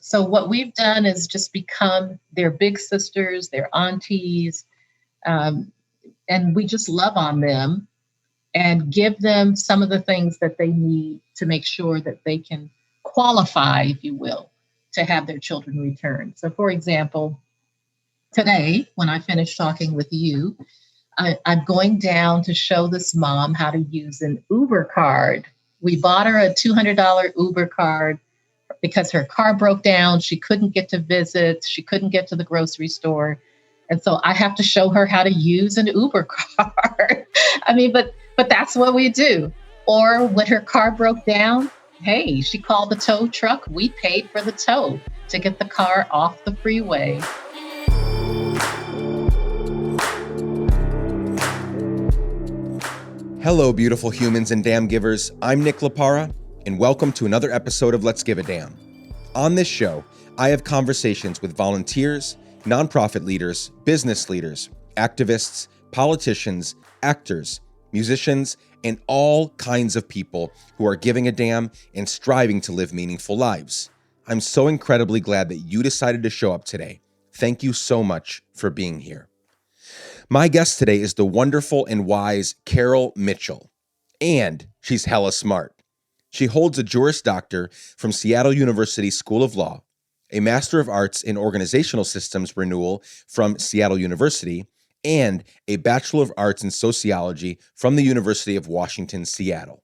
So what we've done is just become their big sisters, their aunties, um, and we just love on them and give them some of the things that they need to make sure that they can qualify, if you will, to have their children returned. So, for example, today, when I finish talking with you, I'm going down to show this mom how to use an Uber card. We bought her a $200 Uber card because her car broke down. She couldn't get to visit. She couldn't get to the grocery store. And so I have to show her how to use an Uber card. I mean, but that's what we do. Or when her car broke down, hey, she called the tow truck. We paid for the tow to get the car off the freeway. Hello, beautiful humans and damn givers. I'm Nick Lapara, and welcome to another episode of Let's Give a Damn. On this show, I have conversations with volunteers, nonprofit leaders, business leaders, activists, politicians, actors, musicians, and all kinds of people who are giving a damn and striving to live meaningful lives. I'm so incredibly glad that you decided to show up today. Thank you so much for being here. My guest today is the wonderful and wise Carol Mitchell, and she's hella smart. She holds a Juris Doctor from Seattle University School of Law, a Master of Arts in Organizational Systems Renewal from Seattle University, and a Bachelor of Arts in Sociology from the University of Washington, Seattle.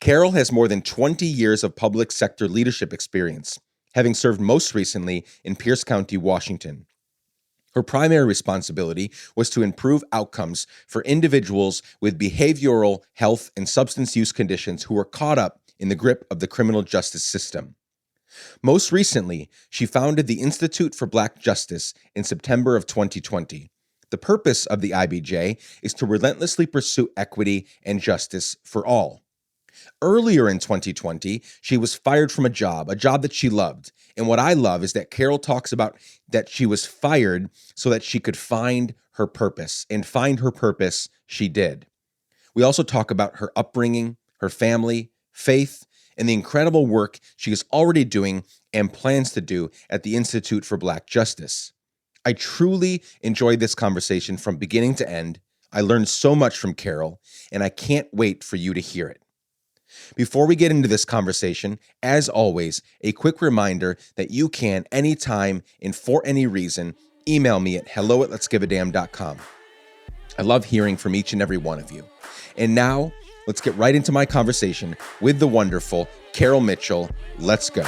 Carol has more than 20 years of public sector leadership experience, having served most recently in Pierce County, Washington. Her primary responsibility was to improve outcomes for individuals with behavioral health and substance use conditions who were caught up in the grip of the criminal justice system. Most recently, she founded the Institute for Black Justice in September of 2020. The purpose of the IBJ is to relentlessly pursue equity and justice for all. Earlier in 2020, she was fired from a job that she loved. And what I love is that Carol talks about that she was fired so that she could find her purpose, and find her purpose she did. We also talk about her upbringing, her family, faith, and the incredible work she is already doing and plans to do at the Institute for Black Justice. I truly enjoyed this conversation from beginning to end. I learned so much from Carol, and I can't wait for you to hear it. Before we get into this conversation, as always, a quick reminder that you can, anytime and for any reason, email me at hello@letsgiveadamn.com. I love hearing from each and every one of you. And now, let's get right into my conversation with the wonderful Carol Mitchell. Let's go.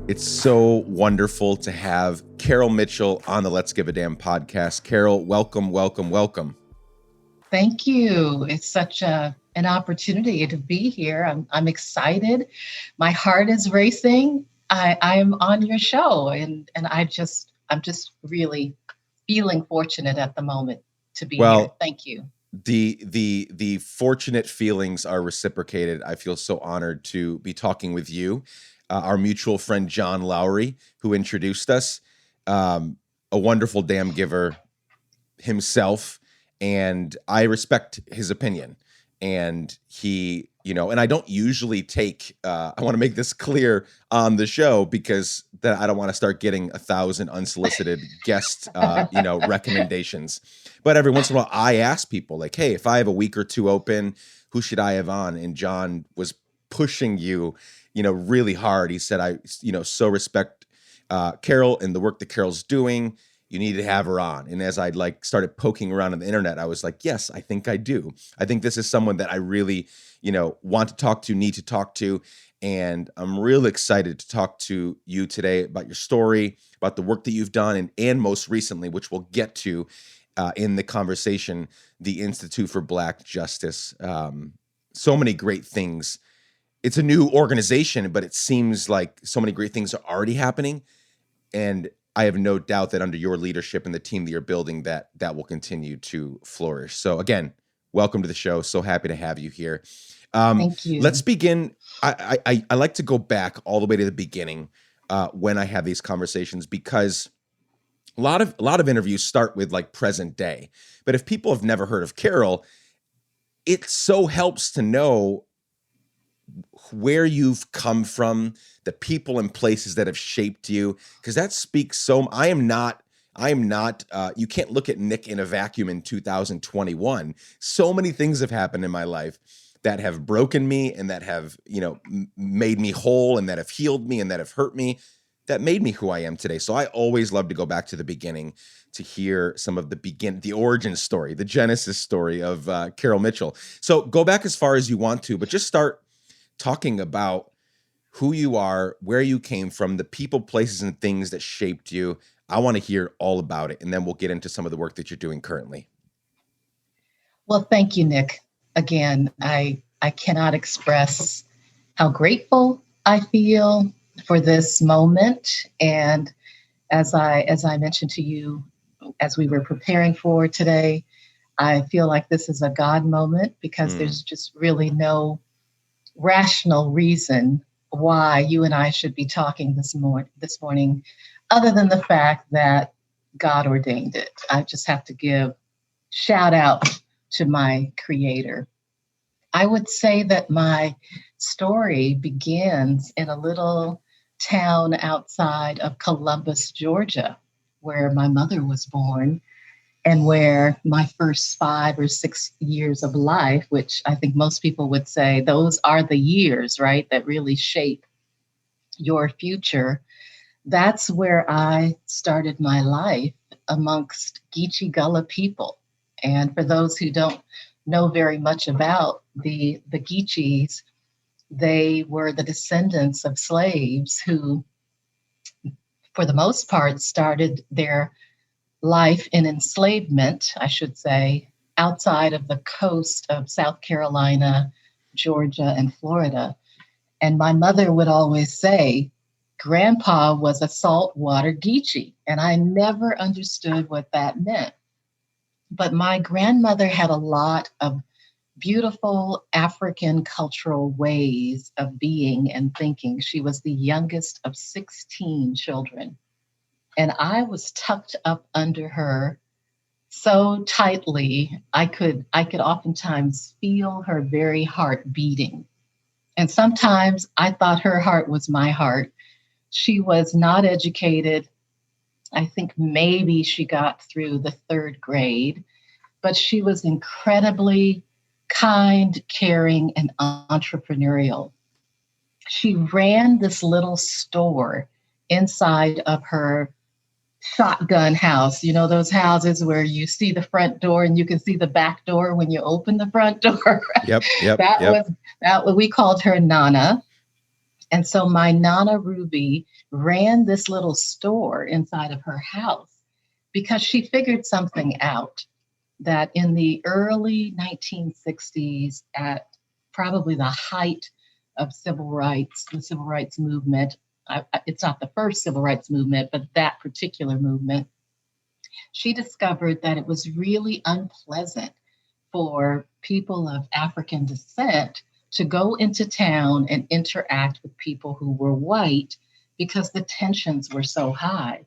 It's so wonderful to have Carol Mitchell on the Let's Give a Damn podcast. Carol, welcome, welcome, welcome. Thank you. It's such an opportunity to be here. I'm excited. My heart is racing. I'm on your show, and I'm just really feeling fortunate at the moment to be here. Thank you. The fortunate feelings are reciprocated. I feel so honored to be talking with you. Our mutual friend, John Lowry, who introduced us, a wonderful damn giver himself. And I respect his opinion. And he, and I don't usually take, I want to make this clear on the show because that I don't want to start getting 1,000 unsolicited guest, recommendations. But every once in a while I ask people like, hey, if I have a week or two open, who should I have on? And John was pushing you, really hard. He said, I so respect Carol and the work that Carol's doing. You need to have her on. And as I started poking around on the internet, I was like, yes, I think I do. I think this is someone that I really, want to talk to, need to talk to. And I'm really excited to talk to you today about your story, about the work that you've done, and most recently, which we'll get to in the conversation, the Institute for Black Justice. So many great things. It's a new organization, but it seems like so many great things are already happening. And I have no doubt that under your leadership and the team that you're building, that will continue to flourish. So again, welcome to the show. So happy to have you here. Thank you. Let's begin. I like to go back all the way to the beginning when I have these conversations, because a lot of interviews start with present day. But if people have never heard of Carol, it so helps to know where you've come from, the people and places that have shaped you, because that speaks so. I am not. You can't look at Nick in a vacuum in 2021. So many things have happened in my life that have broken me and that have, made me whole and that have healed me and that have hurt me, that made me who I am today. So I always love to go back to the beginning to hear some of the origin story, the genesis story of Carol Mitchell. So go back as far as you want to, but just start talking about who you are, where you came from, the people, places, and things that shaped you. I want to hear all about it, and then we'll get into some of the work that you're doing currently. Well, thank you, Nick. Again, I cannot express how grateful I feel for this moment. And as I mentioned to you as we were preparing for today, I feel like this is a God moment because there's just really no rational reason why you and I should be talking this morning, other than the fact that God ordained it. I just have to give shout out to my Creator. I would say that my story begins in a little town outside of Columbus, Georgia, where my mother was born and where my first 5 or 6 years of life, which I think most people would say those are the years, right, that really shape your future. That's where I started my life amongst Geechee Gullah people. And for those who don't know very much about the Geechees, they were the descendants of slaves who, for the most part, started their life in enslavement, I should say, outside of the coast of South Carolina, Georgia, and Florida. And my mother would always say, Grandpa was a saltwater Geechee, and I never understood what that meant. But my grandmother had a lot of beautiful African cultural ways of being and thinking. She was the youngest of 16 children. And I was tucked up under her so tightly, I could oftentimes feel her very heart beating. And sometimes I thought her heart was my heart. She was not educated. I think maybe she got through the 3rd grade, but she was incredibly kind, caring, and entrepreneurial. She ran this little store inside of her shotgun house. You know, those houses where you see the front door and you can see the back door when you open the front door. Yep. That we called her Nana. And so my Nana Ruby ran this little store inside of her house because she figured something out, that in the early 1960s, at probably the height of civil rights, the civil rights movement, it's not the first civil rights movement, but that particular movement, she discovered that it was really unpleasant for people of African descent to go into town and interact with people who were white because the tensions were so high.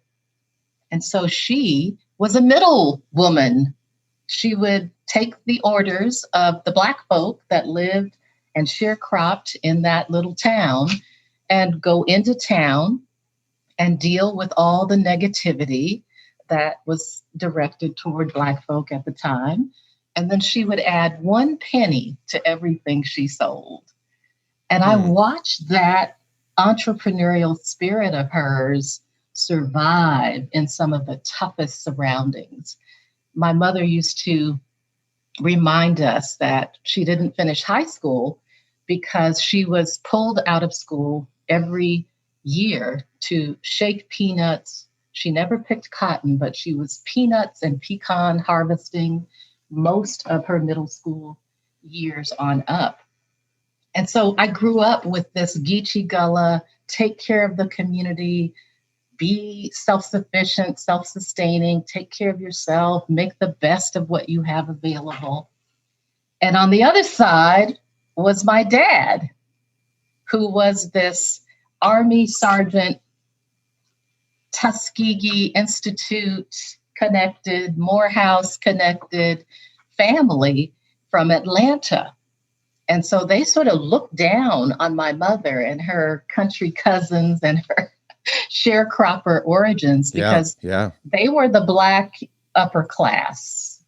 And so she was a middle woman. She would take the orders of the Black folk that lived and sharecropped in that little town and go into town and deal with all the negativity that was directed toward Black folk at the time. And then she would add 1 penny to everything she sold. And I watched that entrepreneurial spirit of hers survive in some of the toughest surroundings. My mother used to remind us that she didn't finish high school because she was pulled out of school every year to shake peanuts. She never picked cotton, but she was peanuts and pecan harvesting most of her middle school years on up. And so I grew up with this Geechee Gullah, take care of the community, be self-sufficient, self-sustaining, take care of yourself, make the best of what you have available. And on the other side was my dad, who was this Army Sergeant, Tuskegee Institute connected, Morehouse connected family from Atlanta. And so they sort of looked down on my mother and her country cousins and her sharecropper origins because they were the Black upper class.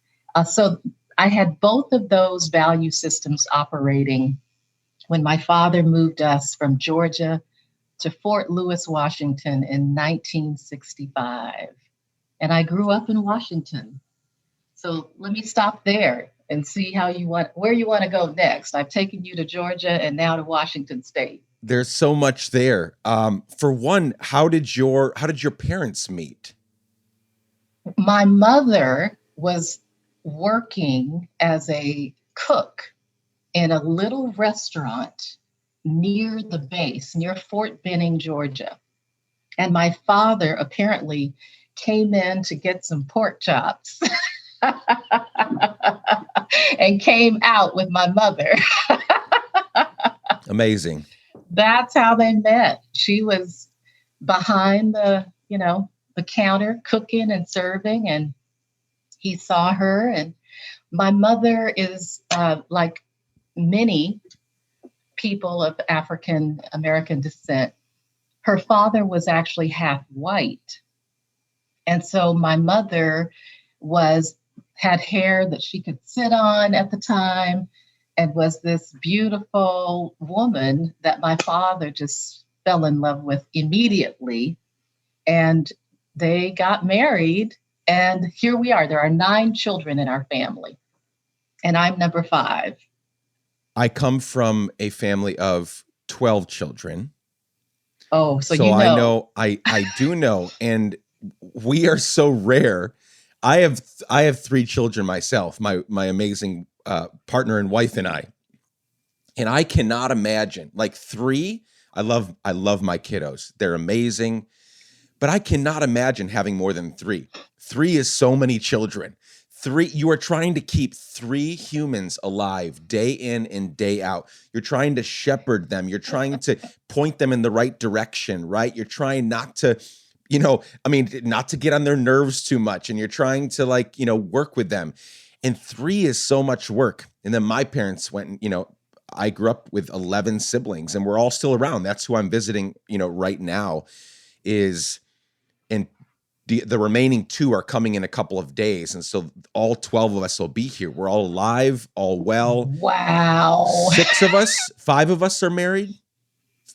So I had both of those value systems operating when my father moved us from Georgia to Fort Lewis, Washington in 1965. And I grew up in Washington. So let me stop there and see where you want to go next. I've taken you to Georgia and now to Washington State. There's so much there. For one, how did your parents meet? My mother was working as a cook in a little restaurant near the base, near Fort Benning, Georgia. And my father apparently came in to get some pork chops and came out with my mother. Amazing. That's how they met. She was behind the counter cooking and serving, and he saw her. And my mother is like many people of African American descent. Her father was actually half white. And so my mother had hair that she could sit on at the time and was this beautiful woman that my father just fell in love with immediately. And they got married, and here we are. There are 9 children in our family, and I'm number 5. I come from a family of 12 children. Oh, so you know. I do know. And we are so rare. I have 3 children myself, my amazing partner and wife and I. And I cannot imagine, like 3, I love my kiddos. They're amazing. But I cannot imagine having more than 3. 3 is so many children. 3, you are trying to keep 3 humans alive day in and day out. You're trying to shepherd them. You're trying to point them in the right direction, right? You're trying not to, not to get on their nerves too much. And you're trying to work with them. And 3 is so much work. And then my parents went, I grew up with 11 siblings and we're all still around. That's who I'm visiting, right now and the remaining 2 are coming in a couple of days. And so all 12 of us will be here. We're all alive, all well. Wow. 6 of us, 5 of us are married.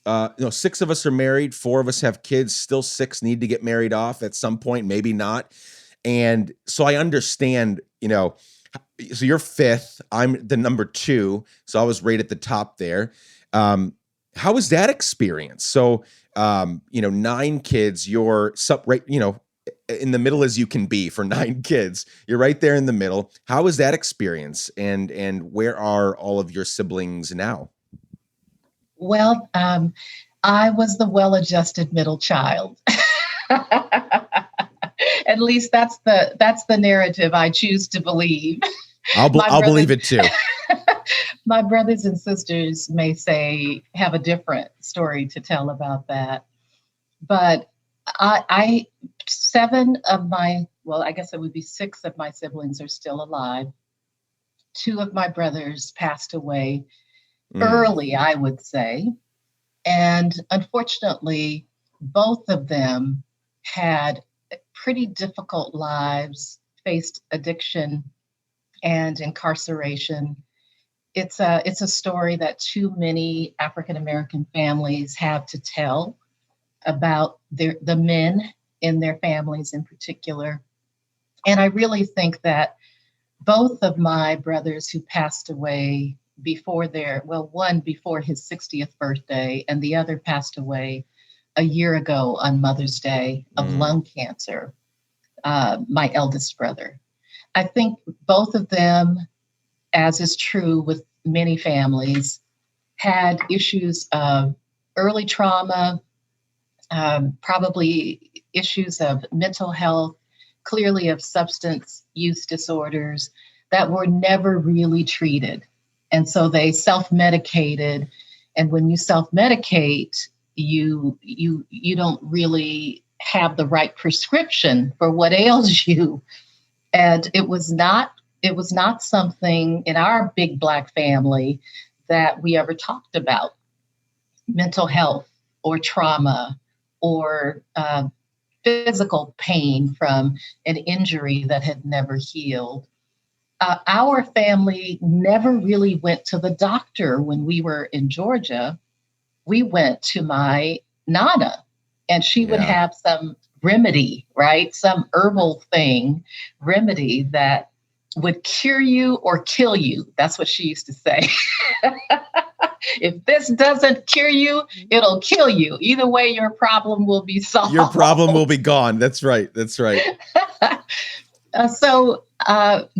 6 of us are married. 4 of us have kids. Still 6 need to get married off at some point, maybe not. And so I understand, so you're 5th. I'm the number 2. So I was right at the top there. How was that experience? So, 9 kids, you're right, in the middle as you can be for 9 kids. You're right there in the middle. How was that experience? And where are all of your siblings now? Well, I was the well-adjusted middle child. At least that's the narrative I choose to believe. I'll believe it too. My brothers and sisters may have a different story to tell about that. But I 7 of my, well, I guess it would be 6 of my siblings are still alive. 2 of my brothers passed away early, I would say. And unfortunately, both of them had pretty difficult lives, faced addiction and incarceration. It's a story that too many African American families have to tell about the men in their families in particular. And I really think that both of my brothers who passed away before one before his 60th birthday, and the other passed away a year ago on Mother's Day of lung cancer, my eldest brother. I think both of them, as is true with many families, had issues of early trauma, probably issues of mental health, clearly of substance use disorders that were never really treated. And so they self-medicated. And when you self-medicate, you don't really have the right prescription for what ails you. And it was not it was not something in our big Black family that we ever talked about. Mental health or trauma or physical pain from an injury that had never healed. Our family never really went to the doctor when we were in Georgia. We went to my Nana, and she would Yeah. have some remedy, right? Some herbal remedy that would cure you or kill you. That's what she used to say. If this doesn't cure you, it'll kill you. Either way, your problem will be solved. Your problem will be gone. That's right. That's right.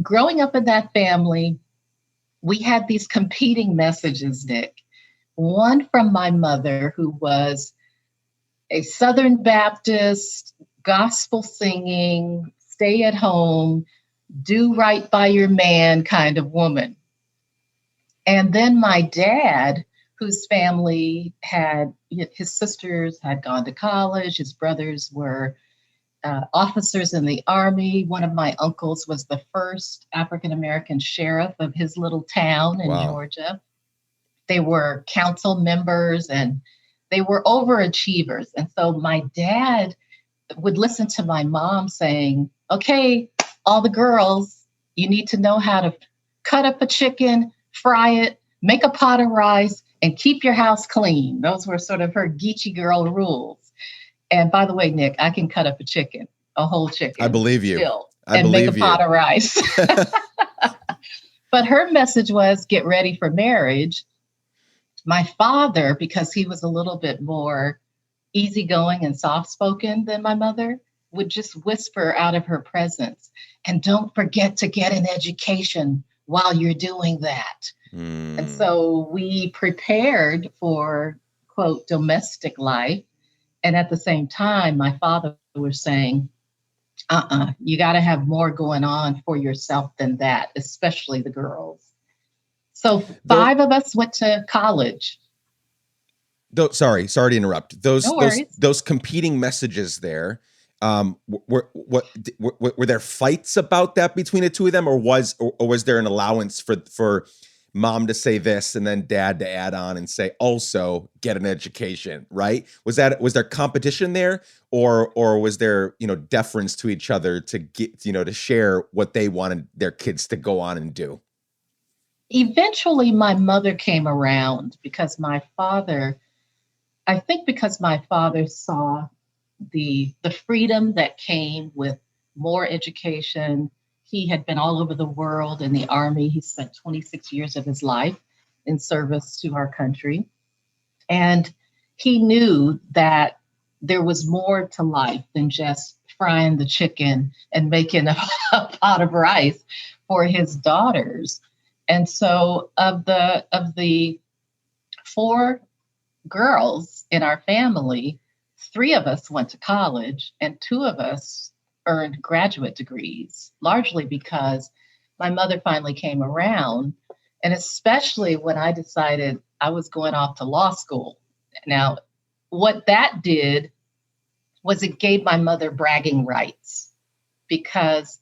Growing up in that family, we had these competing messages, Nick. One from my mother, who was a Southern Baptist, gospel singing, stay at home, do right by your man kind of woman. And then my dad, whose family had, his sisters had gone to college, his brothers were officers in the Army. One of my uncles was the first African American sheriff of his little town in Georgia. They were council members and they were overachievers. And so my dad would listen to my mom saying, okay, all the girls, you need to know how to cut up a chicken, fry it, make a pot of rice, and keep your house clean. Those were sort of her Geechee girl rules. And by the way, Nick, I can cut up a chicken, a whole chicken. I believe you. And make a pot of rice. But her message was get ready for marriage. My father, because he was a little bit more easygoing and soft-spoken than my mother, would just whisper out of her presence, and don't forget to get an education while you're doing that. And so we prepared for, quote, domestic life. And at the same time, my father was saying, you got to have more going on for yourself than that, especially the girls. So 5 of us went to college. Sorry to interrupt. Those competing messages there. Were there fights about that between the two of them, or was there an allowance for mom to say this and then dad to add on and say also get an education? Right? Was there competition there, or was there deference to each other to get to share what they wanted their kids to go on and do? Eventually, my mother came around because my father saw the freedom that came with more education. He had been all over the world in the Army. He spent 26 years of his life in service to our country. And he knew that there was more to life than just frying the chicken and making a pot of rice for his daughters. And so of the 4 girls in our family, 3 of us went to college and 2 of us earned graduate degrees, largely because my mother finally came around, and especially when I decided I was going off to law school. Now, what that did was it gave my mother bragging rights, because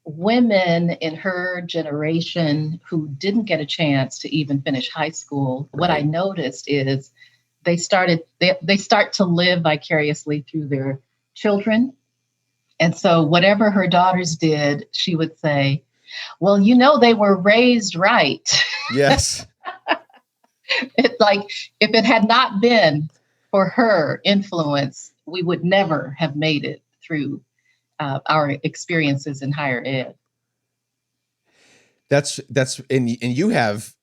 women in her generation who didn't get a chance to even finish high school, what I noticed is they start to live vicariously through their children. And so whatever her daughters did, she would say, well, they were raised right. Yes. It's like, if it had not been for her influence, we would never have made it through our experiences in higher ed. And you have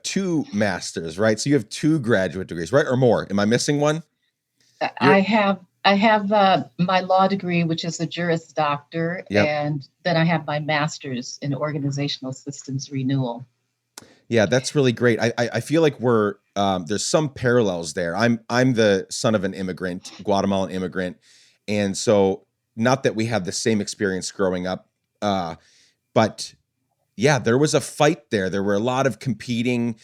2 masters, right? So you have 2 graduate degrees, right? Or more. Am I missing one? I have my law degree, which is a Juris doctor, and then I have my master's in organizational systems renewal. Yeah, that's really great. I feel like we're there's some parallels there. I'm the son of an immigrant, Guatemalan immigrant, and so not that we have the same experience growing up, but yeah, there was a fight there. There were a lot of competing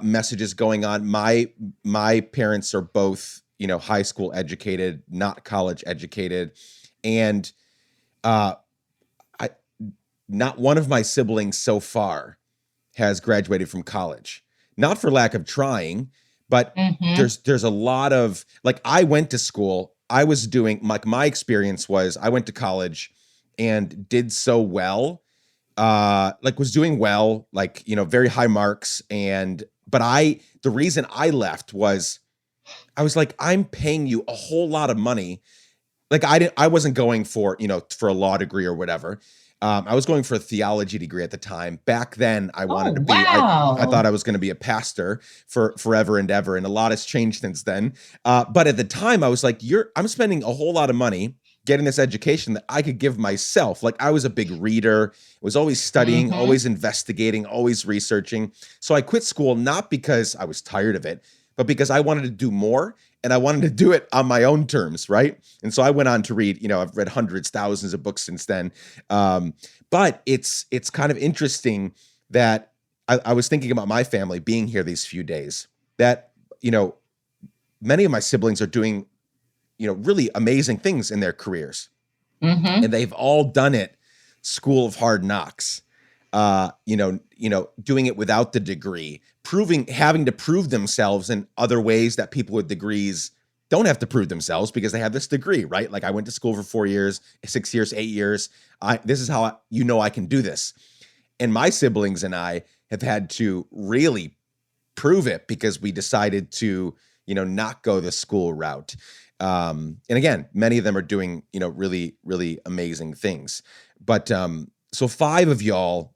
messages going on. My parents are both high school educated, not college educated, and not one of my siblings so far has graduated from college. Not for lack of trying, but Mm-hmm. there's a lot of, like, I went to school. I was doing, like, my experience was I went to college and did so well, like was doing well, like, very high marks. But the reason I left was I was like, I'm paying you a whole lot of money. Like, I wasn't going for, for a law degree or whatever. I was going for a theology degree at the time. Back then, I Oh, wanted to be, I wow. thought I was going to be a pastor for forever and ever. And a lot has changed since then. But at the time I was like, I'm spending a whole lot of money getting this education that I could give myself. Like, I was a big reader, was always studying, Mm-hmm. always investigating, always researching. So I quit school, not because I was tired of it, but because I wanted to do more and I wanted to do it on my own terms, right? And so I went on to read, I've read hundreds, thousands of books since then. But it's kind of interesting that I was thinking about my family being here these few days, that, many of my siblings are doing, really amazing things in their careers. Mm-hmm. And they've all done it school of hard knocks. Doing it without the degree, having to prove themselves in other ways that people with degrees don't have to prove themselves because they have this degree, right? Like, I went to school for 4 years, 6 years, 8 years. This is how I can do this. And my siblings and I have had to really prove it because we decided to, not go the school route. And again, many of them are doing, really, really amazing things. But so 5 of y'all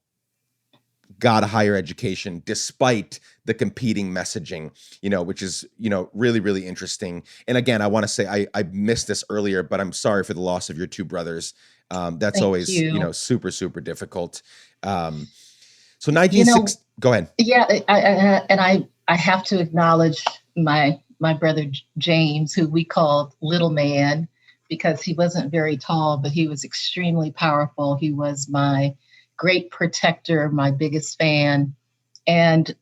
got a higher education despite the competing messaging, which is, really, really interesting. And again, I want to say I missed this earlier, but I'm sorry for the loss of your 2 brothers. That's Thank always, you. super, super difficult. So You know, 1960, go ahead. yeah, I have to acknowledge my brother James, who we called Little Man, because he wasn't very tall, but he was extremely powerful. He was my great protector, my biggest fan, and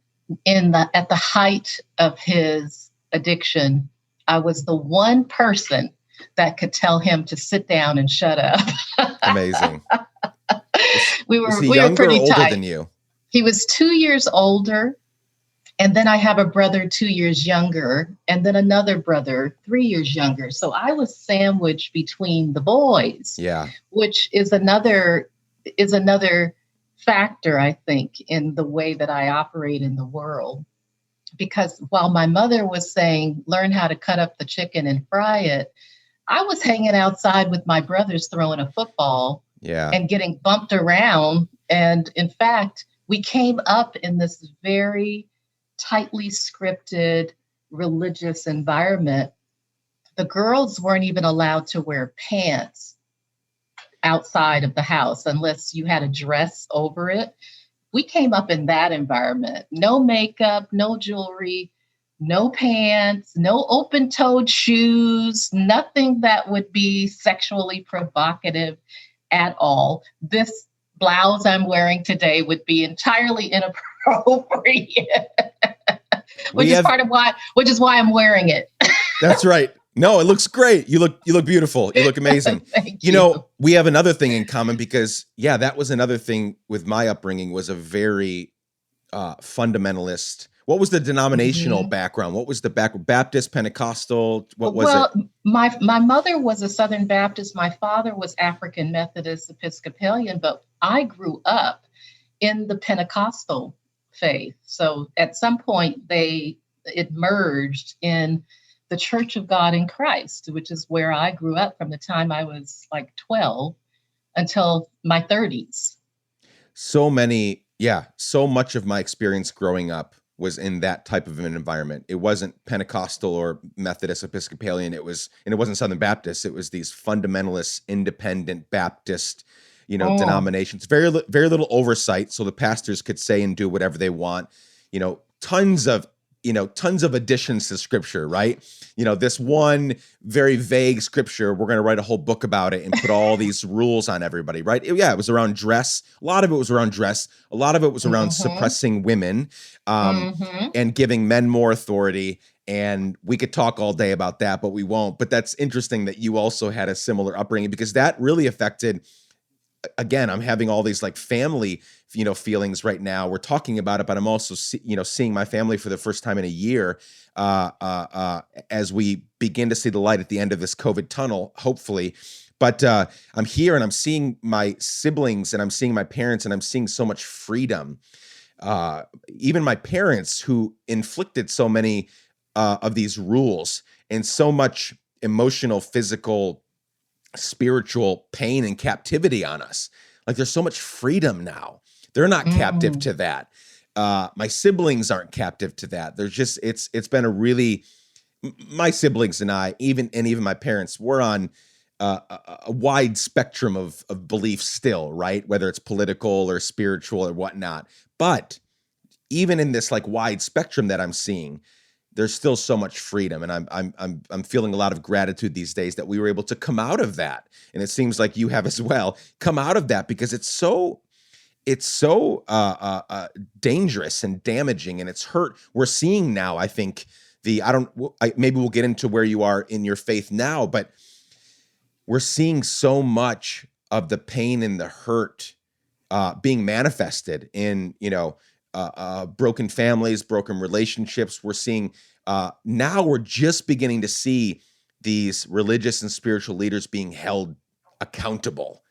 at the height of his addiction, I was the one person that could tell him to sit down and shut up. Amazing. we Was were he we were younger or pretty older tight. than you? He was 2 years older. And then I have a brother 2 years younger, and then another brother 3 years younger. So I was sandwiched between the boys, Yeah. which is another factor, I think, in the way that I operate in the world. Because while my mother was saying, learn how to cut up the chicken and fry it, I was hanging outside with my brothers throwing a football Yeah. and getting bumped around. And in fact, we came up in this very tightly scripted religious environment. The girls weren't even allowed to wear pants outside of the house unless you had a dress over it. We came up in that environment. No makeup, no jewelry, no pants, no open toed shoes, nothing that would be sexually provocative at all. This blouse I'm wearing today would be entirely inappropriate, We have which is why I'm wearing it. That's right. No, it looks great. You look beautiful. You look amazing. Thank you. We have another thing in common because, yeah, that was another thing with my upbringing, was a very fundamentalist. What was the denominational Mhm. background? What was the Baptist, Pentecostal? What was it? Well, my mother was a Southern Baptist. My father was African Methodist Episcopalian, but I grew up in the Pentecostal faith. So at some point it merged in the Church of God in Christ, which is where I grew up from the time I was like 12 until my 30s. So much of my experience growing up was in that type of an environment. It wasn't Pentecostal or Methodist Episcopalian. It wasn't Southern Baptist. It was these fundamentalist, independent Baptist, Oh, denominations. Very, very little oversight. So the pastors could say and do whatever they want. Tons of additions to scripture, right? This one very vague scripture, we're going to write a whole book about it and put all these rules on everybody, right? It was around dress. A lot of it was around dress. A lot of it was around mm-hmm, suppressing women, mm-hmm. and giving men more authority. And we could talk all day about that, but we won't. But that's interesting that you also had a similar upbringing, because that really affected again, I'm having all these like family, feelings right now. We're talking about it, but I'm also, seeing my family for the first time in a year, as we begin to see the light at the end of this COVID tunnel, hopefully. But I'm here and I'm seeing my siblings and I'm seeing my parents and I'm seeing so much freedom. Even my parents who inflicted so many of these rules and so much emotional, physical, spiritual pain and captivity on us. Like there's so much freedom now. They're not captive to that. My siblings aren't captive to that. There's just, it's been a really, my siblings and I, even my parents, we're on a wide spectrum of beliefs still, right? Whether it's political or spiritual or whatnot. But even in this like wide spectrum that I'm seeing, there's still so much freedom, and I'm feeling a lot of gratitude these days that we were able to come out of that, and it seems like you have as well come out of that, because it's so dangerous and damaging, and it's hurt. We're seeing now, I think maybe we'll get into where you are in your faith now, but we're seeing so much of the pain and the hurt being manifested in broken families, broken relationships. We're seeing now we're just beginning to see these religious and spiritual leaders being held accountable.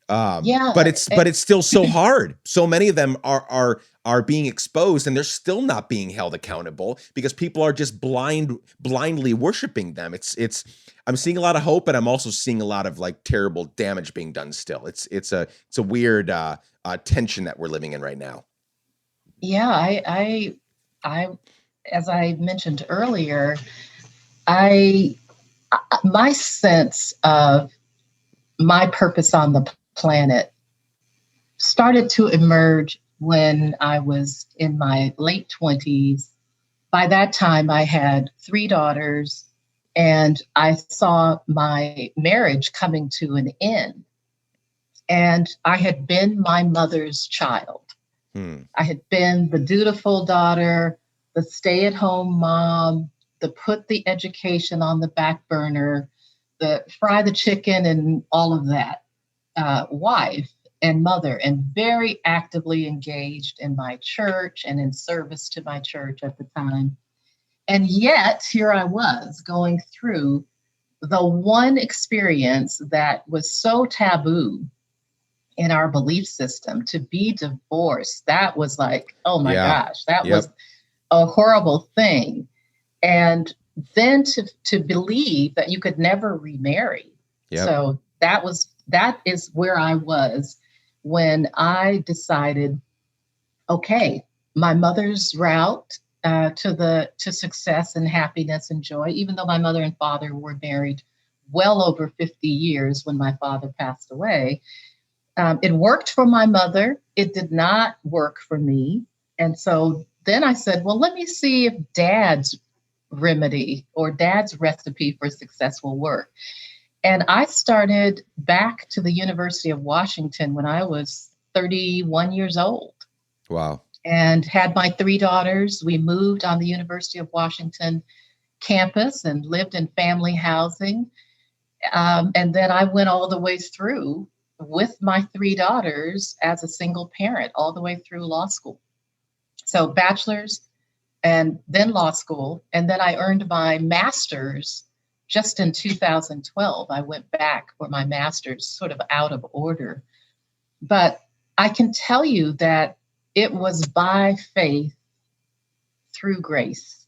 Yeah. But it's still so hard. So many of them are being exposed, and they're still not being held accountable because people are just blindly worshiping them. I'm seeing a lot of hope, and I'm also seeing a lot of like terrible damage being done still. It's a weird tension that we're living in right now. Yeah, I as I mentioned earlier, my sense of my purpose on the planet started to emerge when I was in my late 20s. By that time, I had 3 daughters, and I saw my marriage coming to an end. And I had been my mother's child. I had been the dutiful daughter, the stay-at-home mom, the put the education on the back burner, the fry the chicken and all of that, wife and mother, and very actively engaged in my church and in service to my church at the time. And yet here I was going through the one experience that was so taboo in our belief system, to be divorced. That was like, oh my gosh, that was a horrible thing. And then to believe that you could never remarry. So that is where I was when I decided, okay, my mother's route to success and happiness and joy, even though my mother and father were married well over 50 years when my father passed away. It worked for my mother. It did not work for me. And so then I said, well, let me see if Dad's remedy or Dad's recipe for success will work. And I started back to the University of Washington when I was 31 years old. Wow. And had my 3 daughters. We moved on the University of Washington campus and lived in family housing. And then I went all the way through with my 3 daughters as a single parent, all the way through law school. So bachelor's and then law school. And then I earned my master's just in 2012. I went back for my master's, sort of out of order. But I can tell you that it was by faith through grace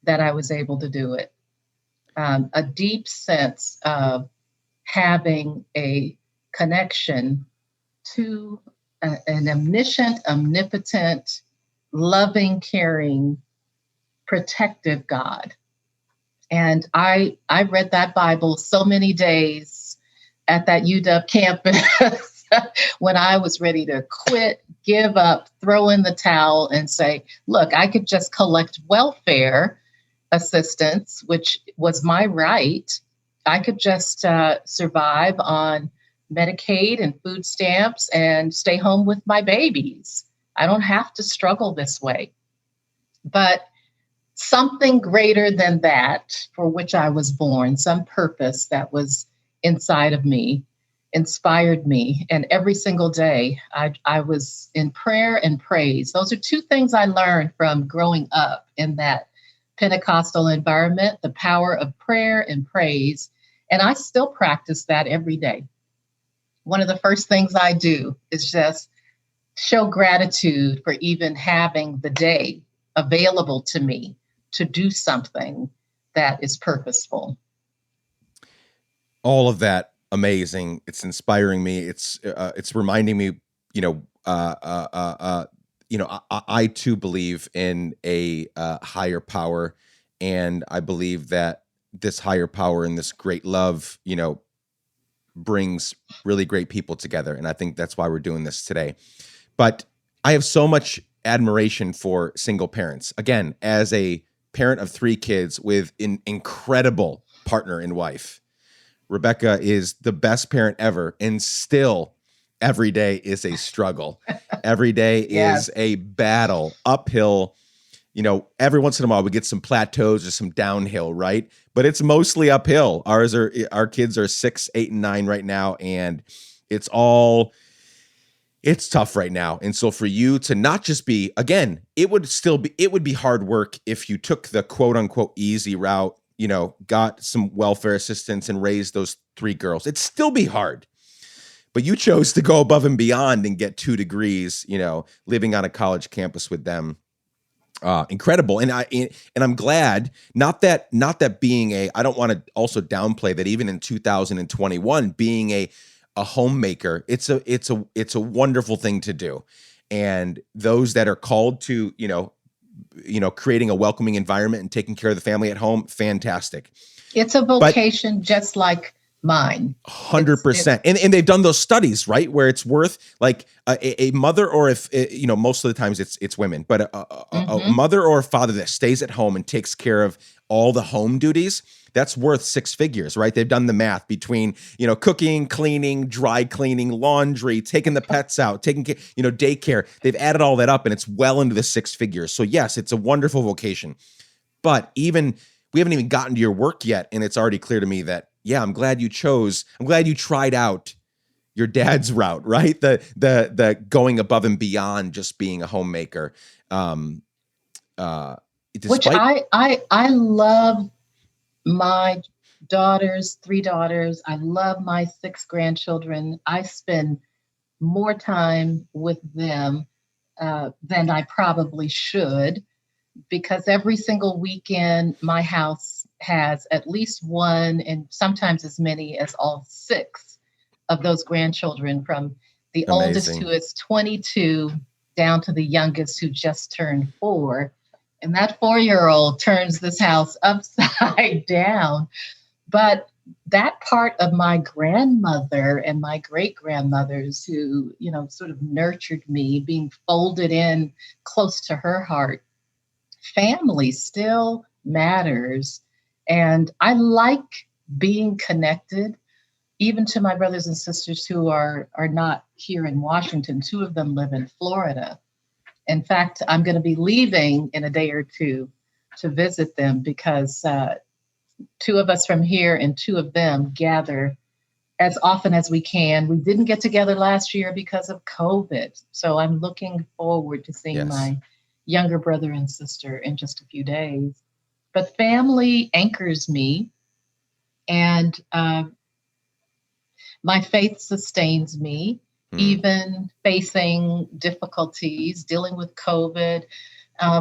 that I was able to do it. A deep sense of having a connection to an omniscient, omnipotent, loving, caring, protective God. And I read that Bible so many days at that UW campus when I was ready to quit, give up, throw in the towel and say, look, I could just collect welfare assistance, which was my right. I could just survive on Medicaid and food stamps and stay home with my babies. I don't have to struggle this way. But something greater than that, for which I was born, some purpose that was inside of me, inspired me. And every single day, I was in prayer and praise. Those are two things I learned from growing up in that Pentecostal environment, the power of prayer and praise. And I still practice that every day. One of the first things I do is just show gratitude for even having the day available to me to do something that is purposeful. All of that amazing. It's inspiring me. It's reminding me, I too believe in a higher power, and I believe that this higher power and this great love, brings really great people together. And I think that's why we're doing this today. But I have so much admiration for single parents. Again, as a parent of 3 kids with an incredible partner and wife, Rebecca is the best parent ever, and still every day is a struggle. Every day Yes. is a battle, uphill. Every once in a while we get some plateaus or some downhill, right? But it's mostly uphill. Our kids are 6, 8, and 9 right now, and it's tough right now. And so for you to not just be, again, it would be hard work if you took the quote unquote easy route, got some welfare assistance and raised those 3 girls. It'd still be hard. But you chose to go above and beyond and get 2 degrees, living on a college campus with them. Incredible. And I'm glad, not that being I don't want to also downplay that even in 2021, being a homemaker, it's a wonderful thing to do. And those that are called to, creating a welcoming environment and taking care of the family at home, fantastic. It's a vocation just like mine. 100%. And they've done those studies, right? Where it's worth like a mother, or if, most of the times it's women, but a mother or a father that stays at home and takes care of all the home duties, that's worth 6 figures, right? They've done the math between, cooking, cleaning, dry cleaning, laundry, taking the pets out, taking care, daycare. They've added all that up and it's well into the 6 figures. So yes, it's a wonderful vocation, but we haven't even gotten to your work yet. And it's already clear to me that, yeah, I'm glad you tried out your dad's route, right? The going above and beyond just being a homemaker. Which I love my 3 daughters. I love my 6 grandchildren. I spend more time with them than I probably should, because every single weekend my house has at least one, and sometimes as many as all 6 of those grandchildren, from the oldest who is 22 down to the youngest who just turned 4. And that 4-year-old turns this house upside down. But that part of my grandmother and my great-grandmothers who, sort of nurtured me, being folded in close to her heart, family still matters. And I like being connected, even to my brothers and sisters who are not here in Washington. 2 of them live in Florida. In fact, I'm going to be leaving in a day or 2 to visit them, because 2 of us from here and 2 of them gather as often as we can. We didn't get together last year because of COVID. So I'm looking forward to seeing my younger brother and sister in just a few days. But family anchors me, and my faith sustains me, even facing difficulties, dealing with COVID.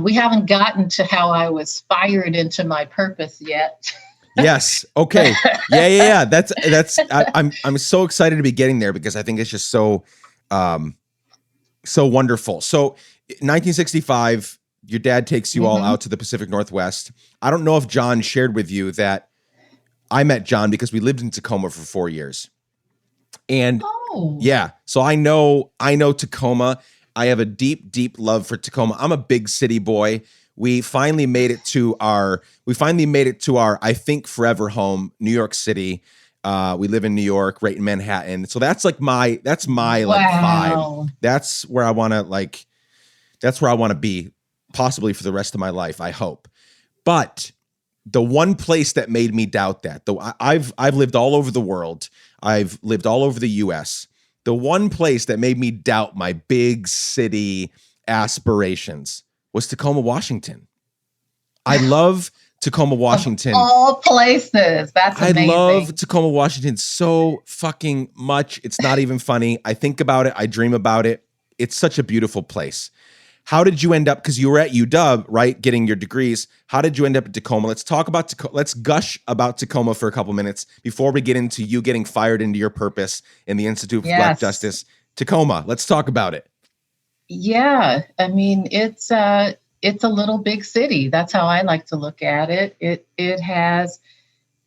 We haven't gotten to how I was fired into my purpose yet. Yes. Okay. Yeah. That's. I'm so excited to be getting there, because I think it's just so wonderful. So, 1965. Your dad takes you all out to the Pacific Northwest. I don't know if John shared with you that I met John because we lived in Tacoma for 4 years. And yeah, so I know Tacoma. I have a deep, deep love for Tacoma. I'm a big city boy. We finally made it to our, I think, forever home, New York City. We live in New York, right in Manhattan. So that's my vibe. That's where I want to be, possibly for the rest of my life, I hope. But the one place that made me doubt that, though, I've lived all over the world. I've lived all over the US. The one place that made me doubt my big city aspirations was Tacoma, Washington. I love Tacoma, Washington. Of all places. That's amazing. I love Tacoma, Washington so fucking much. It's not even funny. I think about it. I dream about it. It's such a beautiful place. How did you end up? Because you were at UW, right? Getting your degrees. How did you end up at Tacoma? Let's talk about Tacoma. Let's gush about Tacoma for a couple minutes before we get into you getting fired into your purpose in the Institute for Black Justice. Tacoma, let's talk about it. Yeah. I mean, it's a little big city. That's how I like to look at it. It has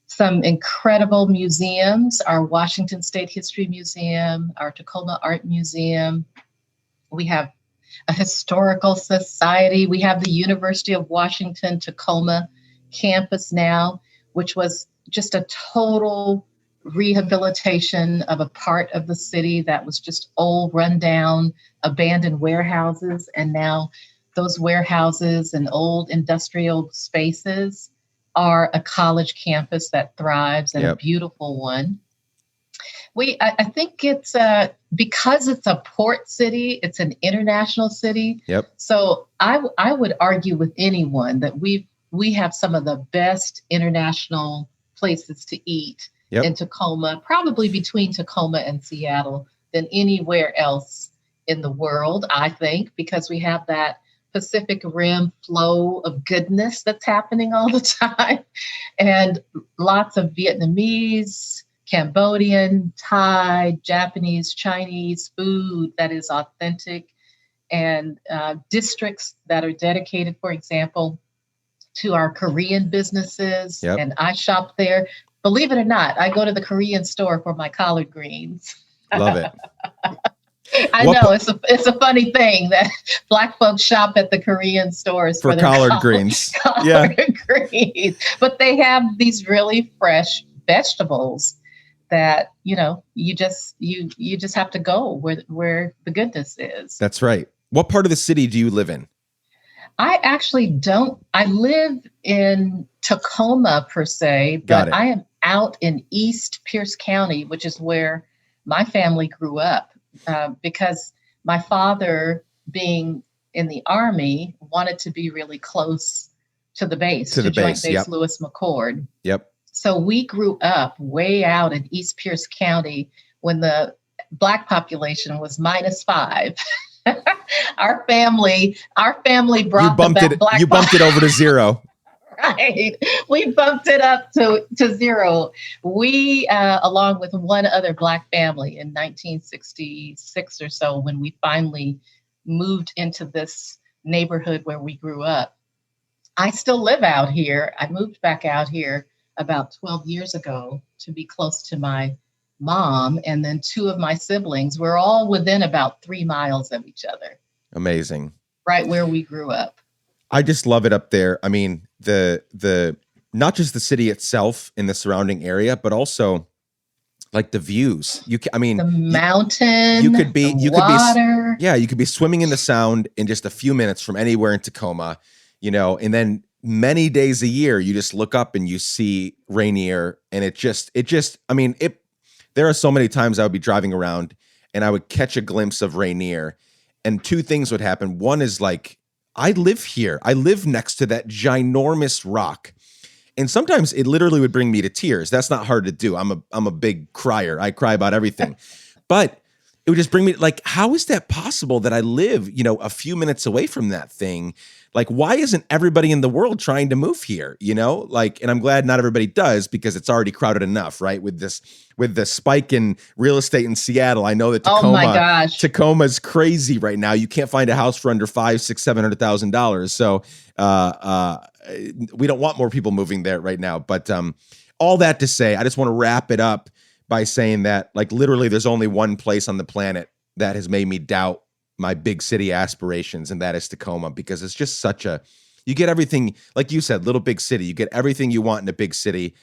some incredible museums, our Washington State History Museum, our Tacoma Art Museum. We have a historical society. We have the University of Washington Tacoma campus now, which was just a total rehabilitation of a part of the city that was just old, rundown, abandoned warehouses. And now those warehouses and old industrial spaces are a college campus that thrives, and a beautiful one. I think it's because it's a port city, it's an international city. So I would argue with anyone that we have some of the best international places to eat in Tacoma, probably between Tacoma and Seattle, than anywhere else in the world, I think, because we have that Pacific Rim flow of goodness that's happening all the time, and lots of Vietnamese, Cambodian, Thai, Japanese, Chinese food that is authentic, and districts that are dedicated, for example, to our Korean businesses. And I shop there. Believe it or not, I go to the Korean store for my collard greens. Love it. I know it's a funny thing that Black folks shop at the Korean stores for their collard greens. Greens. But they have these really fresh vegetables that, you just have to go where the goodness is. That's right. What part of the city do you live in? I actually don't. I live in Tacoma per se, but I am out in East Pierce County, which is where my family grew up. Because my father, being in the Army, wanted to be really close to the base, to Joint Base Lewis McChord. So we grew up way out in East Pierce County when the Black population was -5. Our family brought you bumped it over to 0. Right. We bumped it up to 0. We, along with one other Black family in 1966 or so, when we finally moved into this neighborhood where we grew up. I still live out here. I moved back out here about 12 years ago to be close to my mom, and then 2 of my siblings. We're all within about 3 miles of each other. Amazing. Right where we grew up. I just love it up there. I mean, the not just the city itself in the surrounding area, but also like the views. The mountain, you could be water. You could be swimming in the Sound in just a few minutes from anywhere in Tacoma, and then many days a year you just look up and you see Rainier, and there are so many times I would be driving around and I would catch a glimpse of Rainier, and 2 things would happen. One is like, I live here. I live next to that ginormous rock. And sometimes it literally would bring me to tears. That's not hard to do. I'm a big crier. I cry about everything. But it would just bring me, like, how is that possible that I live, a few minutes away from that thing? Like, why isn't everybody in the world trying to move here? And I'm glad not everybody does, because it's already crowded enough, right? With the spike in real estate in Seattle, I know that Tacoma's crazy right now. You can't find a house for under $500,000, $600,000. So we don't want more people moving there right now. But all that to say, I just want to wrap it up by saying that, like, literally, there's only one place on the planet that has made me doubt my big city aspirations, and that is Tacoma, because it's just you get everything, like you said, little big city. You get everything you want in a big city,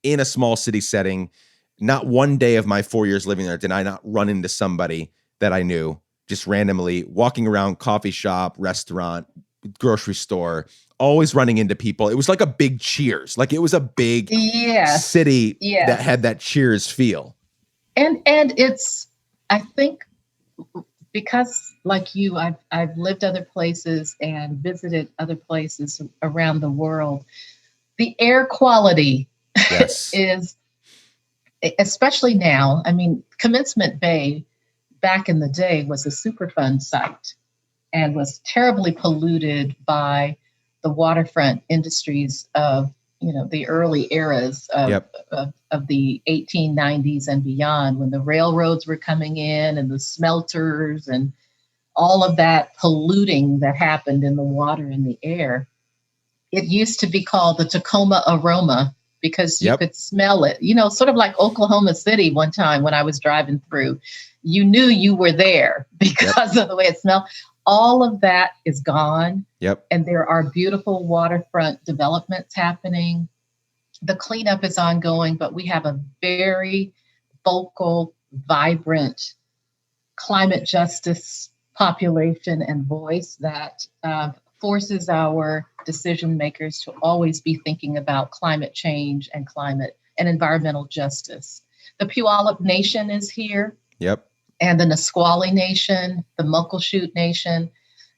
in a small city setting. Not one day of my 4 years living there did I not run into somebody that I knew, just randomly walking around, coffee shop, restaurant, grocery store, always running into people. It was like a big Cheers. Like, it was a big city that had that Cheers feel. And it's, I think, because like you, I've lived other places and visited other places around the world. The air quality Yes. is, especially now. I mean, Commencement Bay back in the day was a Superfund site and was terribly polluted by the waterfront industries of, the early eras Yep. of the 1890s and beyond, when the railroads were coming in and the smelters and all of that polluting that happened in the water and the air. It used to be called the Tacoma Aroma because you Yep. could smell it, sort of like Oklahoma City one time when I was driving through. You knew you were there because of the way it smelled. All of that is gone. Yep. And there are beautiful waterfront developments happening. The cleanup is ongoing, but we have a very vocal, vibrant climate justice population and voice that forces our decision makers to always be thinking about climate change and climate and environmental justice. The Puyallup Nation is here. Yep. And the Nisqually Nation, the Muckleshoot Nation.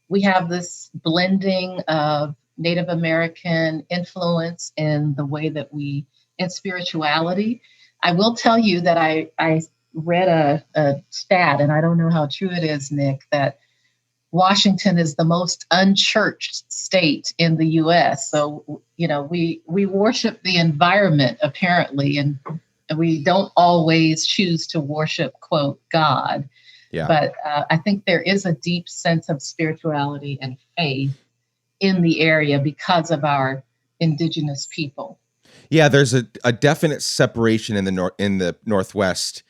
We have this blending of Native American influence in the way that in spirituality. I will tell you that I read a stat, and I don't know how true it is, Nick, that Washington is the most unchurched state in the U.S. So, we worship the environment, apparently, and we don't always choose to worship, quote, God. Yeah. But I think there is a deep sense of spirituality and faith in the area because of our indigenous people. Yeah, there's a definite separation in the Northwest